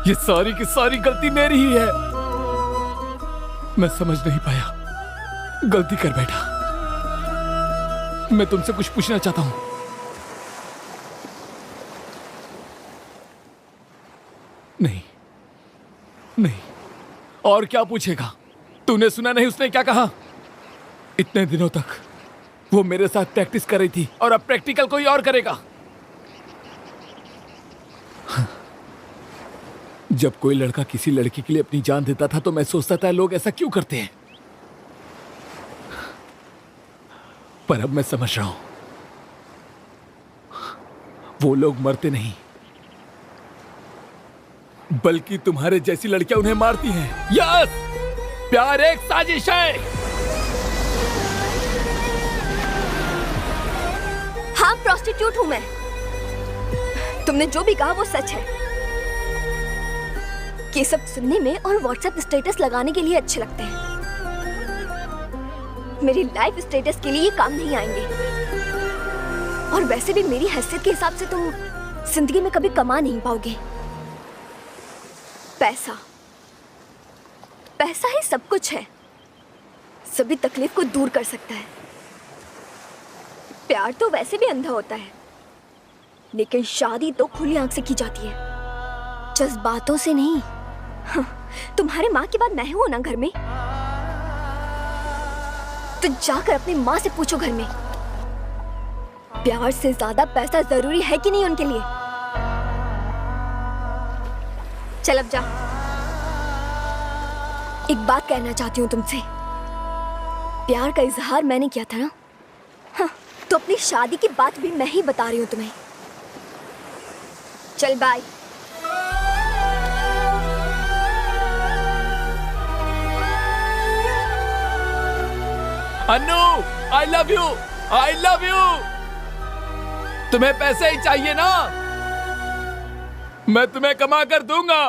ये सारी की सारी गलती मेरी ही है। मैं समझ नहीं पाया, गलती कर बैठा। मैं तुमसे कुछ पूछना चाहता हूं। नहीं नहीं, और क्या पूछेगा? तूने सुना नहीं उसने क्या कहा? इतने दिनों तक वो मेरे साथ प्रैक्टिस कर रही थी, और अब प्रैक्टिकल कोई और करेगा। जब कोई लड़का किसी लड़की के लिए अपनी जान देता था तो मैं सोचता था लोग ऐसा क्यों करते हैं, पर अब मैं समझ रहा हूं, वो लोग मरते नहीं, बल्कि तुम्हारे जैसी लड़कियां उन्हें मारती हैं। यस, प्यार एक साजिश है। हाँ, प्रोस्टिट्यूट हूं मैं। तुमने जो भी कहा वो सच है। ये सब सुनने में और व्हाट्सएप स्टेटस लगाने के लिए अच्छे लगते हैं। मेरी लाइफ स्टेटस के लिए ये काम नहीं आएंगे। और वैसे भी मेरी हैसियत के हिसाब से तुम जिंदगी में कभी कमा नहीं पाओगे। पैसा, पैसा ही सब कुछ है, सभी तकलीफ को दूर कर सकता है। प्यार तो वैसे भी अंधा होता है, लेकिन शादी तो खुली आंख से की जाती है, जज्बातों से नहीं। तुम्हारे माँ के बाद मैं हूं ना घर में, तो जाकर अपनी माँ से पूछो घर में, प्यार से ज्यादा पैसा जरूरी है कि नहीं उनके लिए। चल अब जा। एक बात कहना चाहती हूँ तुमसे। प्यार का इजहार मैंने किया था ना, हाँ, तो अपनी शादी की बात भी मैं ही बता रही हूँ तुम्हें। चल bye. Annu, I love you, I love you. तुम्हें पैसे ही चाहिए ना? मैं तुम्हें कमा कर दूंगा।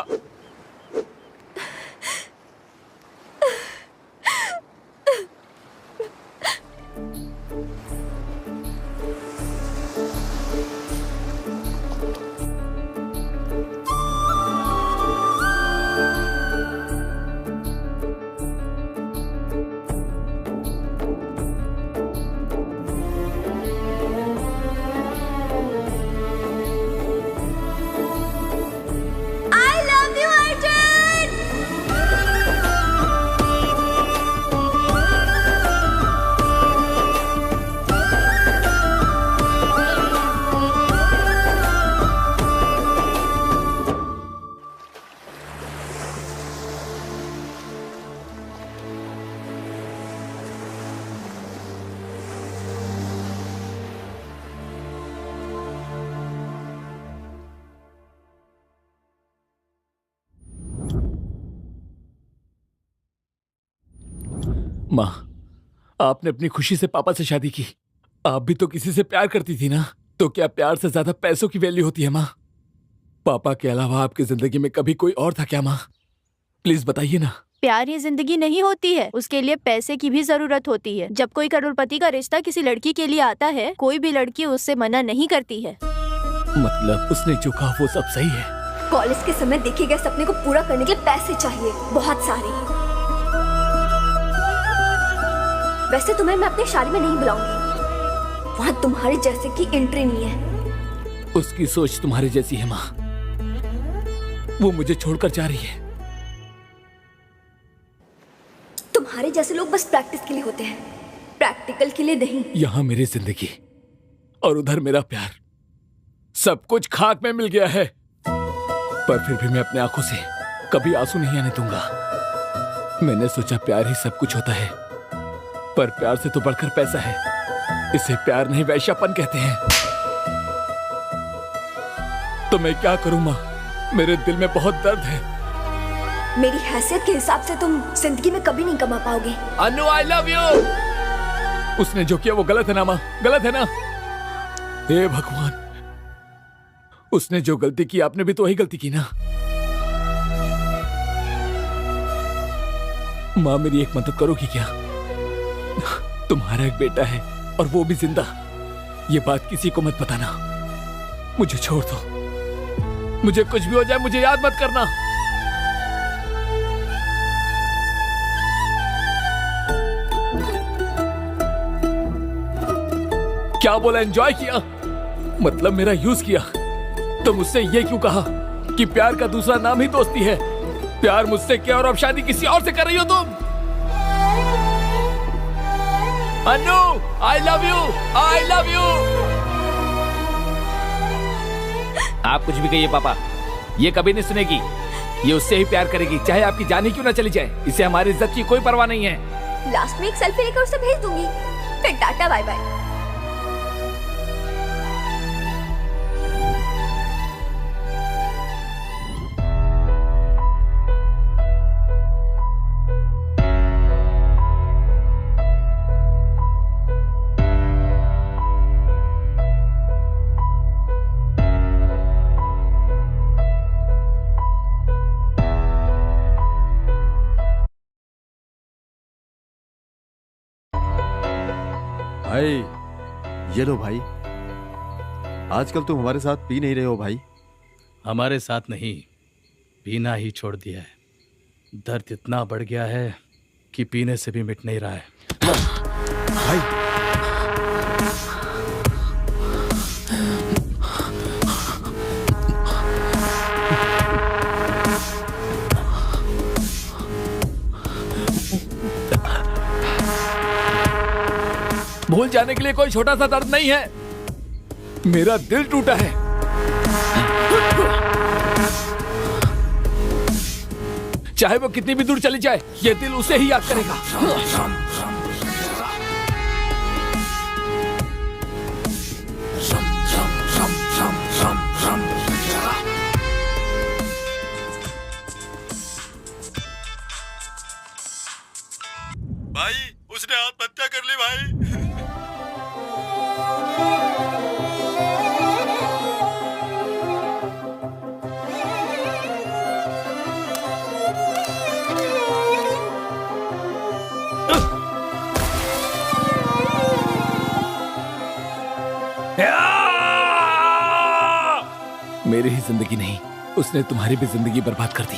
I love you, माँ, आपने अपनी खुशी से पापा से शादी की। आप भी तो किसी से प्यार करती थी ना, तो क्या प्यार से ज्यादा पैसों की वैल्यू होती है माँ? पापा के अलावा आपकी जिंदगी में कभी कोई और था क्या माँ? प्लीज बताइए ना। प्यार ही जिंदगी नहीं होती है, उसके लिए पैसे की भी जरूरत होती है। जब कोई करोड़पति का रिश्ता किसी लड़की के लिए आता है, कोई भी लड़की उससे मना नहीं करती है। मतलब उसने जो कहा वो सब सही है। कॉलेज के समय देखे गए सपने को पूरा करने के लिए पैसे चाहिए, बहुत सारे। वैसे तुम्हें मैं अपनी शादी में नहीं बुलाऊंगी, वहाँ तुम्हारे जैसे की एंट्री नहीं है। उसकी सोच तुम्हारे जैसी है माँ, वो मुझे छोड़कर जा रही है। तुम्हारे जैसे लोग बस प्रैक्टिस के लिए होते हैं, प्रैक्टिकल के लिए नहीं। यहाँ मेरी जिंदगी और उधर मेरा प्यार, सब कुछ खाक में मिल गया है। पर फिर भी मैं अपने आंखों से कभी आंसू नहीं आने दूंगा। मैंने सोचा प्यार ही सब कुछ होता है, पर प्यार से तो बढ़कर पैसा है। इसे प्यार नहीं वैश्यापन कहते हैं। तो मैं क्या करूं माँ, मेरे दिल में बहुत दर्द है। मेरी हैसियत के हिसाब से तुम जिंदगी में कभी नहीं कमा पाओगे। अनु, आई लव यू। उसने जो किया वो गलत है ना माँ, गलत है ना? हे भगवान, उसने जो गलती की आपने भी तो वही गलती की ना। माँ मेरी एक मदद करोगी क्या? तुम्हारा एक बेटा है और वो भी जिंदा। ये बात किसी को मत बताना। मुझे छोड़ दो, मुझे कुछ भी हो जाए मुझे याद मत करना। क्या बोला? एंजॉय किया? मतलब मेरा यूज किया। तो मुझसे ये क्यों कहा कि प्यार का दूसरा नाम ही दोस्ती है? प्यार मुझसे किया और अब शादी किसी और से कर रही हो तुम। Anu, I love you, I love you. आप कुछ भी कहिए पापा, ये कभी नहीं सुनेगी। ये उससे ही प्यार करेगी, चाहे आपकी जान ही क्यों ना चली जाए। इसे हमारी इज्जत की कोई परवाह नहीं है। लास्ट में एक सेल्फी लेकर उसे भेज दूंगी, फिर टाटा बाय बाय। भाई ये लो भाई, आजकल तुम हमारे साथ पी नहीं रहे हो भाई। हमारे साथ नहीं, पीना ही छोड़ दिया है। दर्द इतना बढ़ गया है कि पीने से भी मिट नहीं रहा है। भाई भूल जाने के लिए कोई छोटा सा दर्द नहीं है। मेरा दिल टूटा है। चाहे वो कितनी भी दूर चली जाए, ये दिल उसे ही याद करेगा। भाई उसने आत्महत्या कर ली भाई। मेरी ही जिंदगी नहीं, उसने तुम्हारी भी जिंदगी बर्बाद कर दी।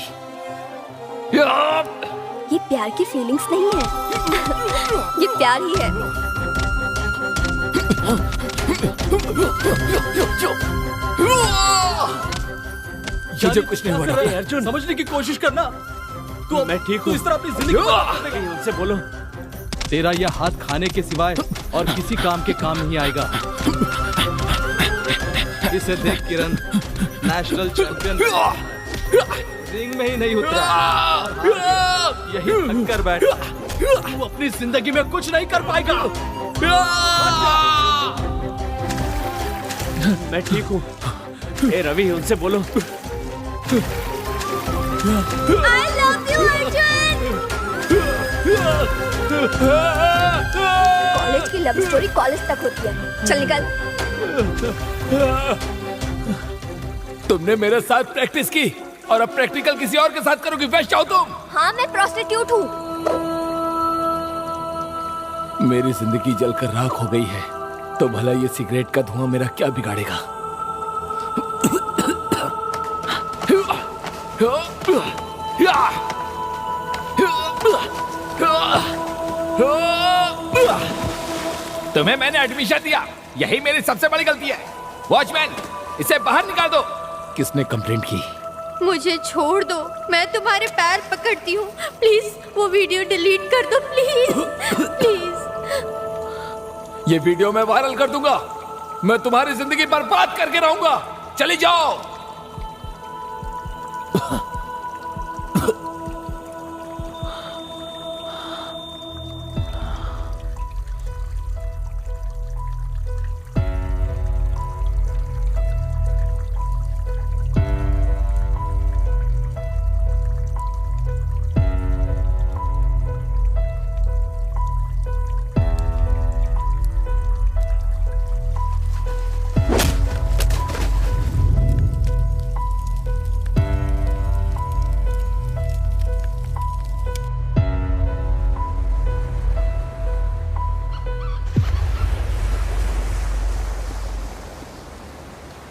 ये प्यार की फीलिंग्स नहीं है, ये प्यार ही है। मुझे कुछ नहीं हुआ। अर्जुन, समझने की कोशिश करना। तू मैं ठीक हूँ। इस तरह अपनी जिंदगी उनसे बोलो। तेरा यह हाथ खाने के सिवाय और किसी काम के काम नहीं आएगा। इसे देख किरण, नेशनल चैंपियन रिंग में ही नहीं उतरा, यही थक कर बैठ। तू अपनी जिंदगी में कुछ नहीं कर पाएगा। मैं ठीक हूँ। ए रवि, उनसे बोलो। I love you, Arjun. College की लव स्टोरी कॉलेज तक होती है। चल निकल। तुमने मेरे साथ प्रैक्टिस की और अब प्रैक्टिकल किसी और के साथ करोगी, वैश्य हो तुम। हाँ मैं प्रोस्टिट्यूट हूँ। मेरी जिंदगी जलकर राख हो गई है, तो भला ये सिगरेट का धुआं मेरा क्या बिगाड़ेगा। तुम्हें मैंने एडमिशन दिया, यही मेरी सबसे बड़ी गलती है। वॉचमैन, इसे बाहर निकाल दो। किसने कंप्लेंट की? मुझे छोड़ दो, मैं तुम्हारे पैर पकड़ती हूँ। प्लीज वो वीडियो डिलीट कर दो, प्लीज प्लीज। ये वीडियो मैं वायरल कर दूंगा, मैं तुम्हारी जिंदगी बर्बाद करके रहूंगा। चली जाओ।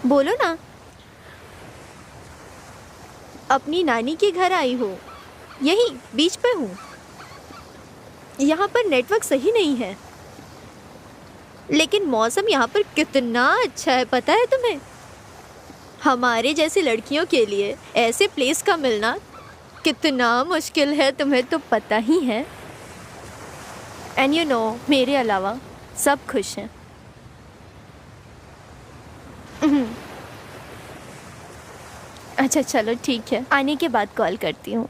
बोलो ना। अपनी नानी के घर आई हो, यही बीच पे हूँ। यहाँ पर नेटवर्क सही नहीं है, लेकिन मौसम यहाँ पर कितना अच्छा है पता है तुम्हें? हमारे जैसी लड़कियों के लिए ऐसे प्लेस का मिलना कितना मुश्किल है, तुम्हें तो पता ही है। एंड यू नो, मेरे अलावा सब खुश हैं। अच्छा चलो ठीक है, आने के बाद कॉल करती हूँ।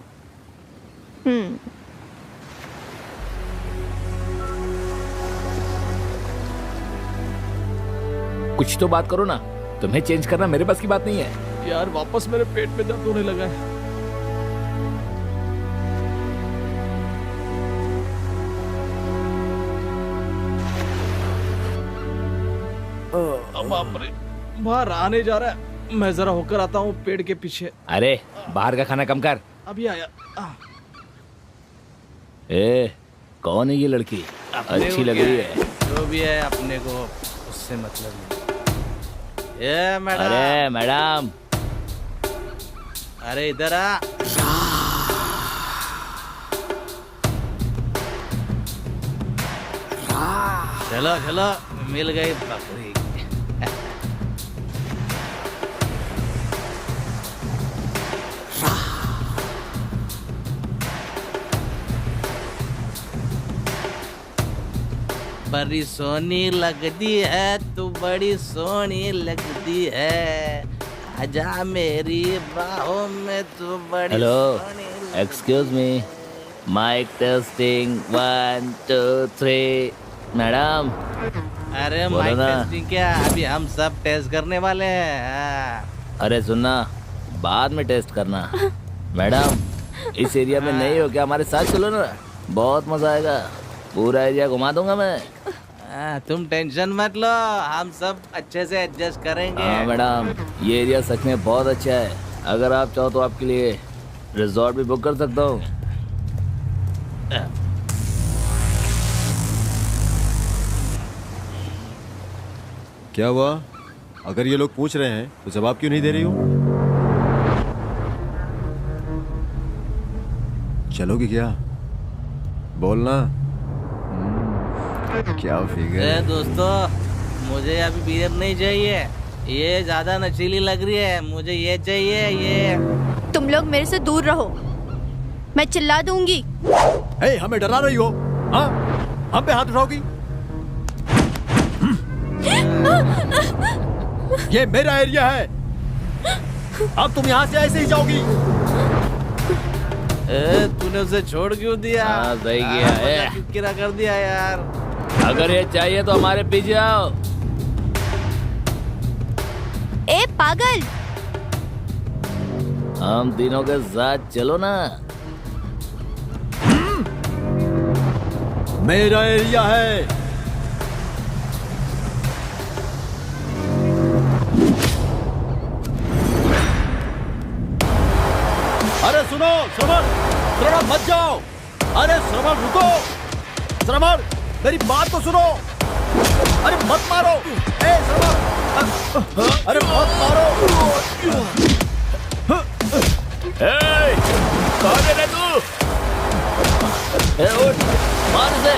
कुछ तो बात करो ना, तुम्हें चेंज करना मेरे बस की बात नहीं है। यार वापस मेरे पेट में दर्द होने लगा है। बाप रे, बाहर आने जा रहा है। मैं जरा होकर आता हूँ पेड़ के पीछे। अरे बाहर का खाना कम कर। अभी आया। ए, कौन है ये लड़की? अच्छी लग रही है। जो भी है अपने को उससे मतलब नहीं। ये मैडम। अरे मैडम, अरे इधर आ। चलो चलो, मिल गई बकरी। बड़ी सोनी लगती है तू, बड़ी सोनी लगती है, आजा मेरी बाहों में तू बड़ी। Hello, Soni. Excuse me, mike testing 1 2 3। Madam अरे बोलो माइक ना। टेस्टिंग क्या, अभी हम सब टेस्ट करने वाले हैं। अरे सुनना, बाद में टेस्ट करना। मैडम, इस एरिया में नहीं हो क्या? हमारे साथ चलो ना, बहुत मजा आएगा। पूरा एरिया घुमा दूंगा मैं। तुम टेंशन मत लो, हम सब अच्छे से एडजस्ट करेंगे। हाँ मैडम, ये एरिया सच में बहुत अच्छा है। अगर आप चाहो तो आपके लिए रिजॉर्ट भी बुक कर सकता हूँ। क्या हुआ? अगर ये लोग पूछ रहे हैं तो जवाब क्यों नहीं दे रही हो? चलोगी क्या? बोलना। क्या फिगर। दोस्तों, मुझे अभी बियर नहीं चाहिए, ये ज्यादा नशीली लग रही है। मुझे ये चाहिए, ये। तुम लोग मेरे से दूर रहो, मैं चिल्ला दूंगी। हे, हमें डरा रही हो? हाँ, हम पे हाथ उठाओगी? ये मेरा एरिया है, अब तुम यहाँ से ऐसे ही जाओगी। तूने उसे छोड़ क्यों दिया? हाँ, सही किया है। क्यों किरा कर दिया यार? अगर ये चाहिए तो हमारे पीछे आओ। ए पागल, हम तीनों के साथ चलो ना। मेरा एरिया है। अरे सुनो श्रवण, श्रवण मत जाओ। अरे श्रवण रुको, श्रवण मेरी बात तो सुनो। अरे मत मारो, ए श्रवण, अरे मत मारो। कौन है रे तू? उठ, मार इसे।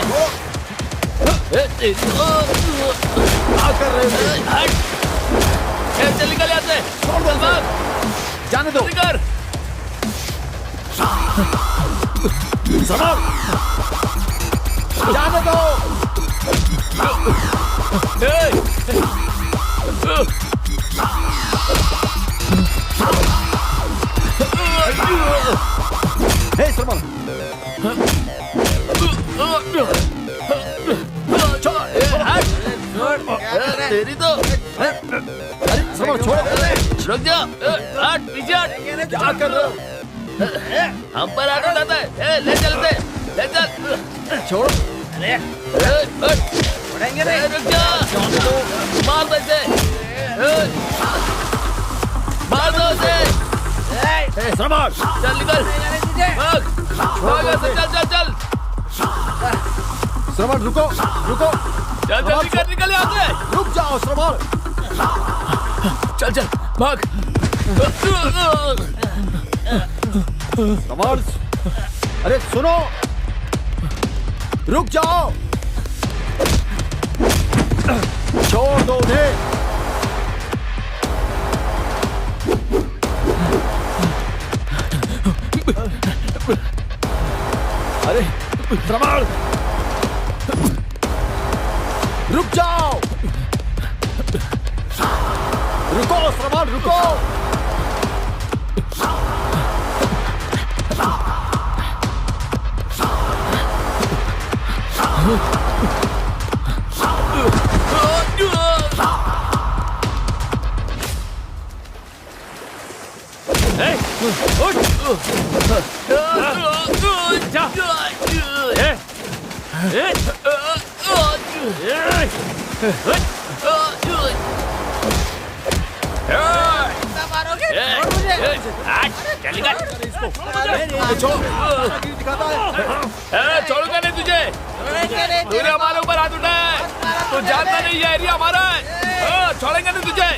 क्या कर रहे हो? हट, चल निकल यहाँ से। छोड़ दो सर, जाने दो। निकल। श्रवण, जाने दो। हे श्रवण, तेरी तो। अरे श्रवण छोड़ो। रुक जा, हट पीछे हट। क्या कर रहे हो? हम पर आगे जाता है। ले चल इसे, ले चल। छोड़ो। छोड़ेंगे नहीं। रुक जा, मार दो इसे। मार दो इसे। श्रवण, चल निकल, भाग, भाग ऐसे, चल चल चल। श्रवण रुको, रुको। चल चल निकल, निकल यहाँ से। रुक जाओ श्रवण। चल चल भाग। श्रवण, अरे सुनो, रुक जाओ। छोड़ दो उन्हें। अरे श्रवण, रुक जाओ। रुको श्रवण, रुको। छोड़ूंगा नहीं तुझे। तूने हमारे ऊपर हाथ उठाया है, तू जानता नहीं ये एरिया हमारा है। छोड़ेंगे नहीं तुझे।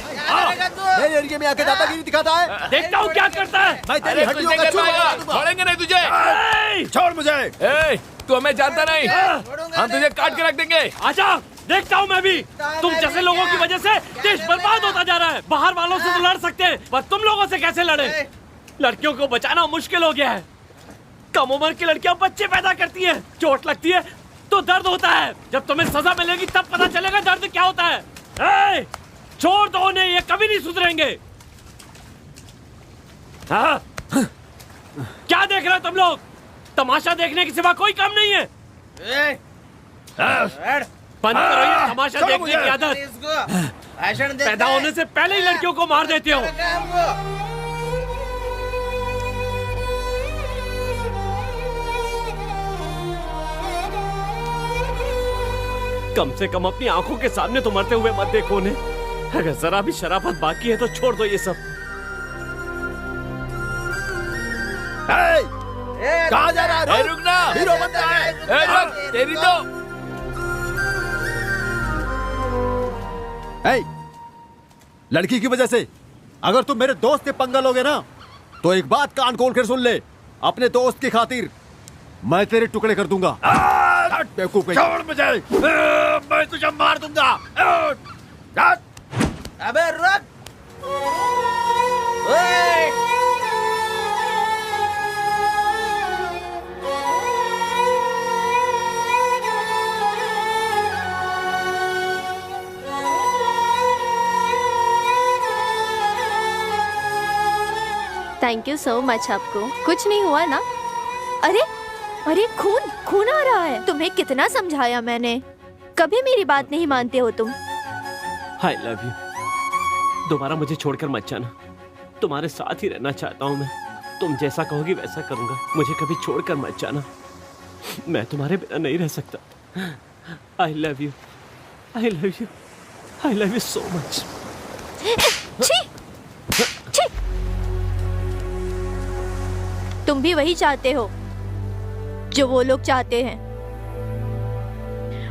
मेरे एरिया में आके दादागिरी दिखाता है। देखता हूँ क्या करता है। मैं तेरी हड्डियों का चूरमा उड़ा दूंगा। छोड़ेंगे नहीं तुझे। छोड़ मुझे। तू हमें जानता नहीं, हम तुझे काट के रख देंगे। आजा, देखता हूँ मैं भी। तुम जैसे लोगों की वजह से देश बर्बाद होता जा रहा है। बाहर वालों से तो लड़ सकते हैं, पर तुम लोगों से कैसे लड़े? लड़कियों को बचाना मुश्किल हो गया है। कम उम्र की लड़कियां बच्चे पैदा करती हैं, चोट लगती है तो दर्द होता है। जब तुम्हें सजा मिलेगी तब पता चलेगा दर्द क्या होता है। छोड़ दो उन्हें, ये कभी नहीं सुधरेंगे। हाँ? क्या देख रहे हो तुम लोग? तमाशा देखने के सिवा कोई काम नहीं है। बंद करो ये तमाशा देखने की आदत। पैदा होने से पहले ही लड़कियों को मार देते हो। कम से कम अपनी आंखों के सामने तो मरते हुए मत देखो उन्हें। अगर जरा भी शराफत बाकी है तो छोड़ दो ये सब। कहाँ जा रहा है? रुकना, हीरो बनता है। रुक, तेरी तो। लड़की की वजह से अगर तुम मेरे दोस्त से पंगा लोगे ना, तो एक बात कान खोल कर सुन ले। अपने दोस्त की खातिर मैं तेरे टुकड़े कर दूंगा। बेवकूफ, छोड़ मुझे, मैं तुझे मार दूंगा। अबे रुक। Thank you so much. आपको कुछ नहीं हुआ ना? अरे अरे खून खून आ रहा है। तुम्हें कितना समझाया मैंने, कभी मेरी बात नहीं मानते हो तुम। आई लव यू। दोबारा मुझे छोड़कर मत जाना। तुम्हारे साथ ही रहना चाहता हूँ मैं। तुम जैसा कहोगी वैसा करूंगा। मुझे कभी छोड़कर मत जाना। मैं तुम्हारे बिना नहीं रह सकता। आई love you, I love you, I love you so much. छी! छी! तुम भी वही चाहते हो जो वो लोग चाहते हैं।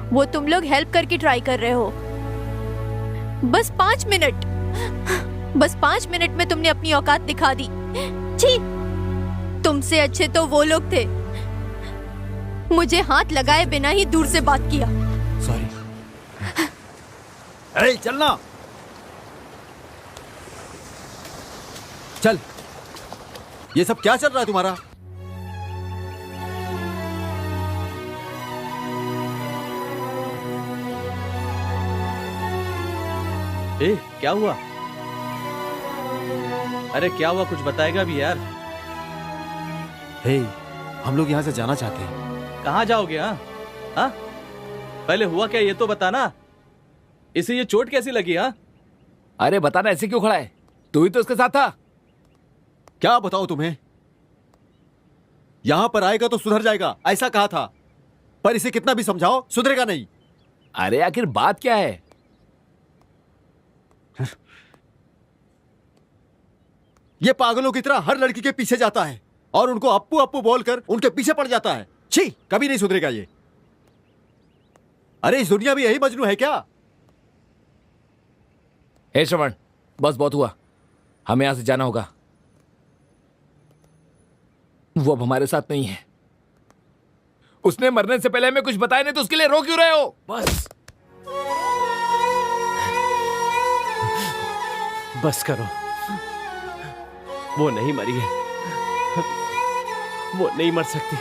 वो तुम लोग हेल्प करके ट्राई कर रहे हो। बस 5 मिनट, बस 5 मिनट में तुमने अपनी औकात दिखा दी। छी! तुमसे अच्छे तो वो लोग थे, मुझे हाथ लगाए बिना ही दूर से बात किया। सॉरी। अरे चलना, चल। ये सब क्या चल रहा है तुम्हारा? ए, क्या हुआ? अरे क्या हुआ, कुछ बताएगा भी यार। हे, हम लोग यहाँ से जाना चाहते हैं। कहाँ जाओगे? हाँ? पहले हुआ क्या ये तो बताना। इसे ये चोट कैसी लगी? हाँ, अरे बताना, ऐसे क्यों खड़ा है? तू ही तो उसके साथ था। क्या बताओ तुम्हें? यहां पर आएगा तो सुधर जाएगा, ऐसा कहा था, पर इसे कितना भी समझाओ सुधरेगा नहीं। अरे आखिर बात क्या है? ये पागलों की तरह हर लड़की के पीछे जाता है और उनको अप्पू अप्पू बोलकर उनके पीछे पड़ जाता है। छी, कभी नहीं सुधरेगा ये। अरे इस दुनिया में यही मजनू है क्या? हे श्रवण, बस बहुत हुआ, हमें यहां से जाना होगा। वो अब हमारे साथ नहीं है। उसने मरने से पहले हमें कुछ बताया नहीं तो उसके लिए रो क्यों रहे हो? बस करो, वो नहीं मरी है, वो नहीं मर सकती।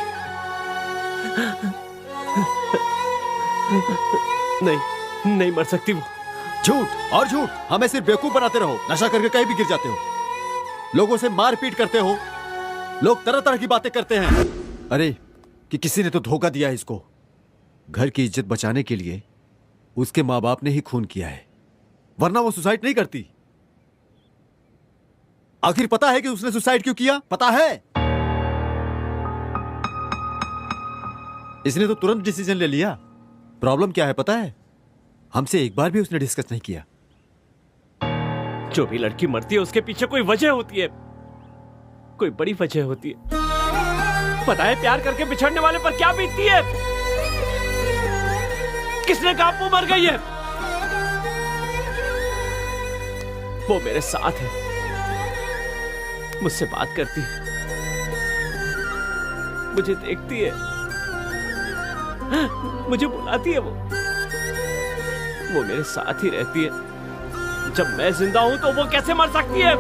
नहीं, नहीं मर सकती वो। झूठ और झूठ, हमें सिर्फ बेवकूफ बनाते रहो। नशा करके कहीं भी गिर जाते हो, लोगों से मारपीट करते हो, लोग तरह तरह की बातें करते हैं। अरे कि किसी ने तो धोखा दिया है इसको। घर की इज्जत बचाने के लिए उसके माँ बाप ने ही खून किया है, वरना वो सुसाइड नहीं करती। आखिर पता है कि उसने सुसाइड क्यों किया? पता है? इसने तो तुरंत डिसीजन ले लिया। प्रॉब्लम क्या है पता है? हमसे एक बार भी उसने डिस्कस नहीं किया। जो भी लड़की मरती है उसके पीछे कोई वजह होती है, कोई बड़ी वजह होती है। पता है प्यार करके बिछड़ने वाले पर क्या बीतती है? किसने कहा वो मर गई है? वो मेरे साथ है, मुझसे बात करती है, मुझे देखती है, मुझे बुलाती है। वो मेरे साथ ही रहती है। जब मैं जिंदा हूं तो वो कैसे मर सकती है?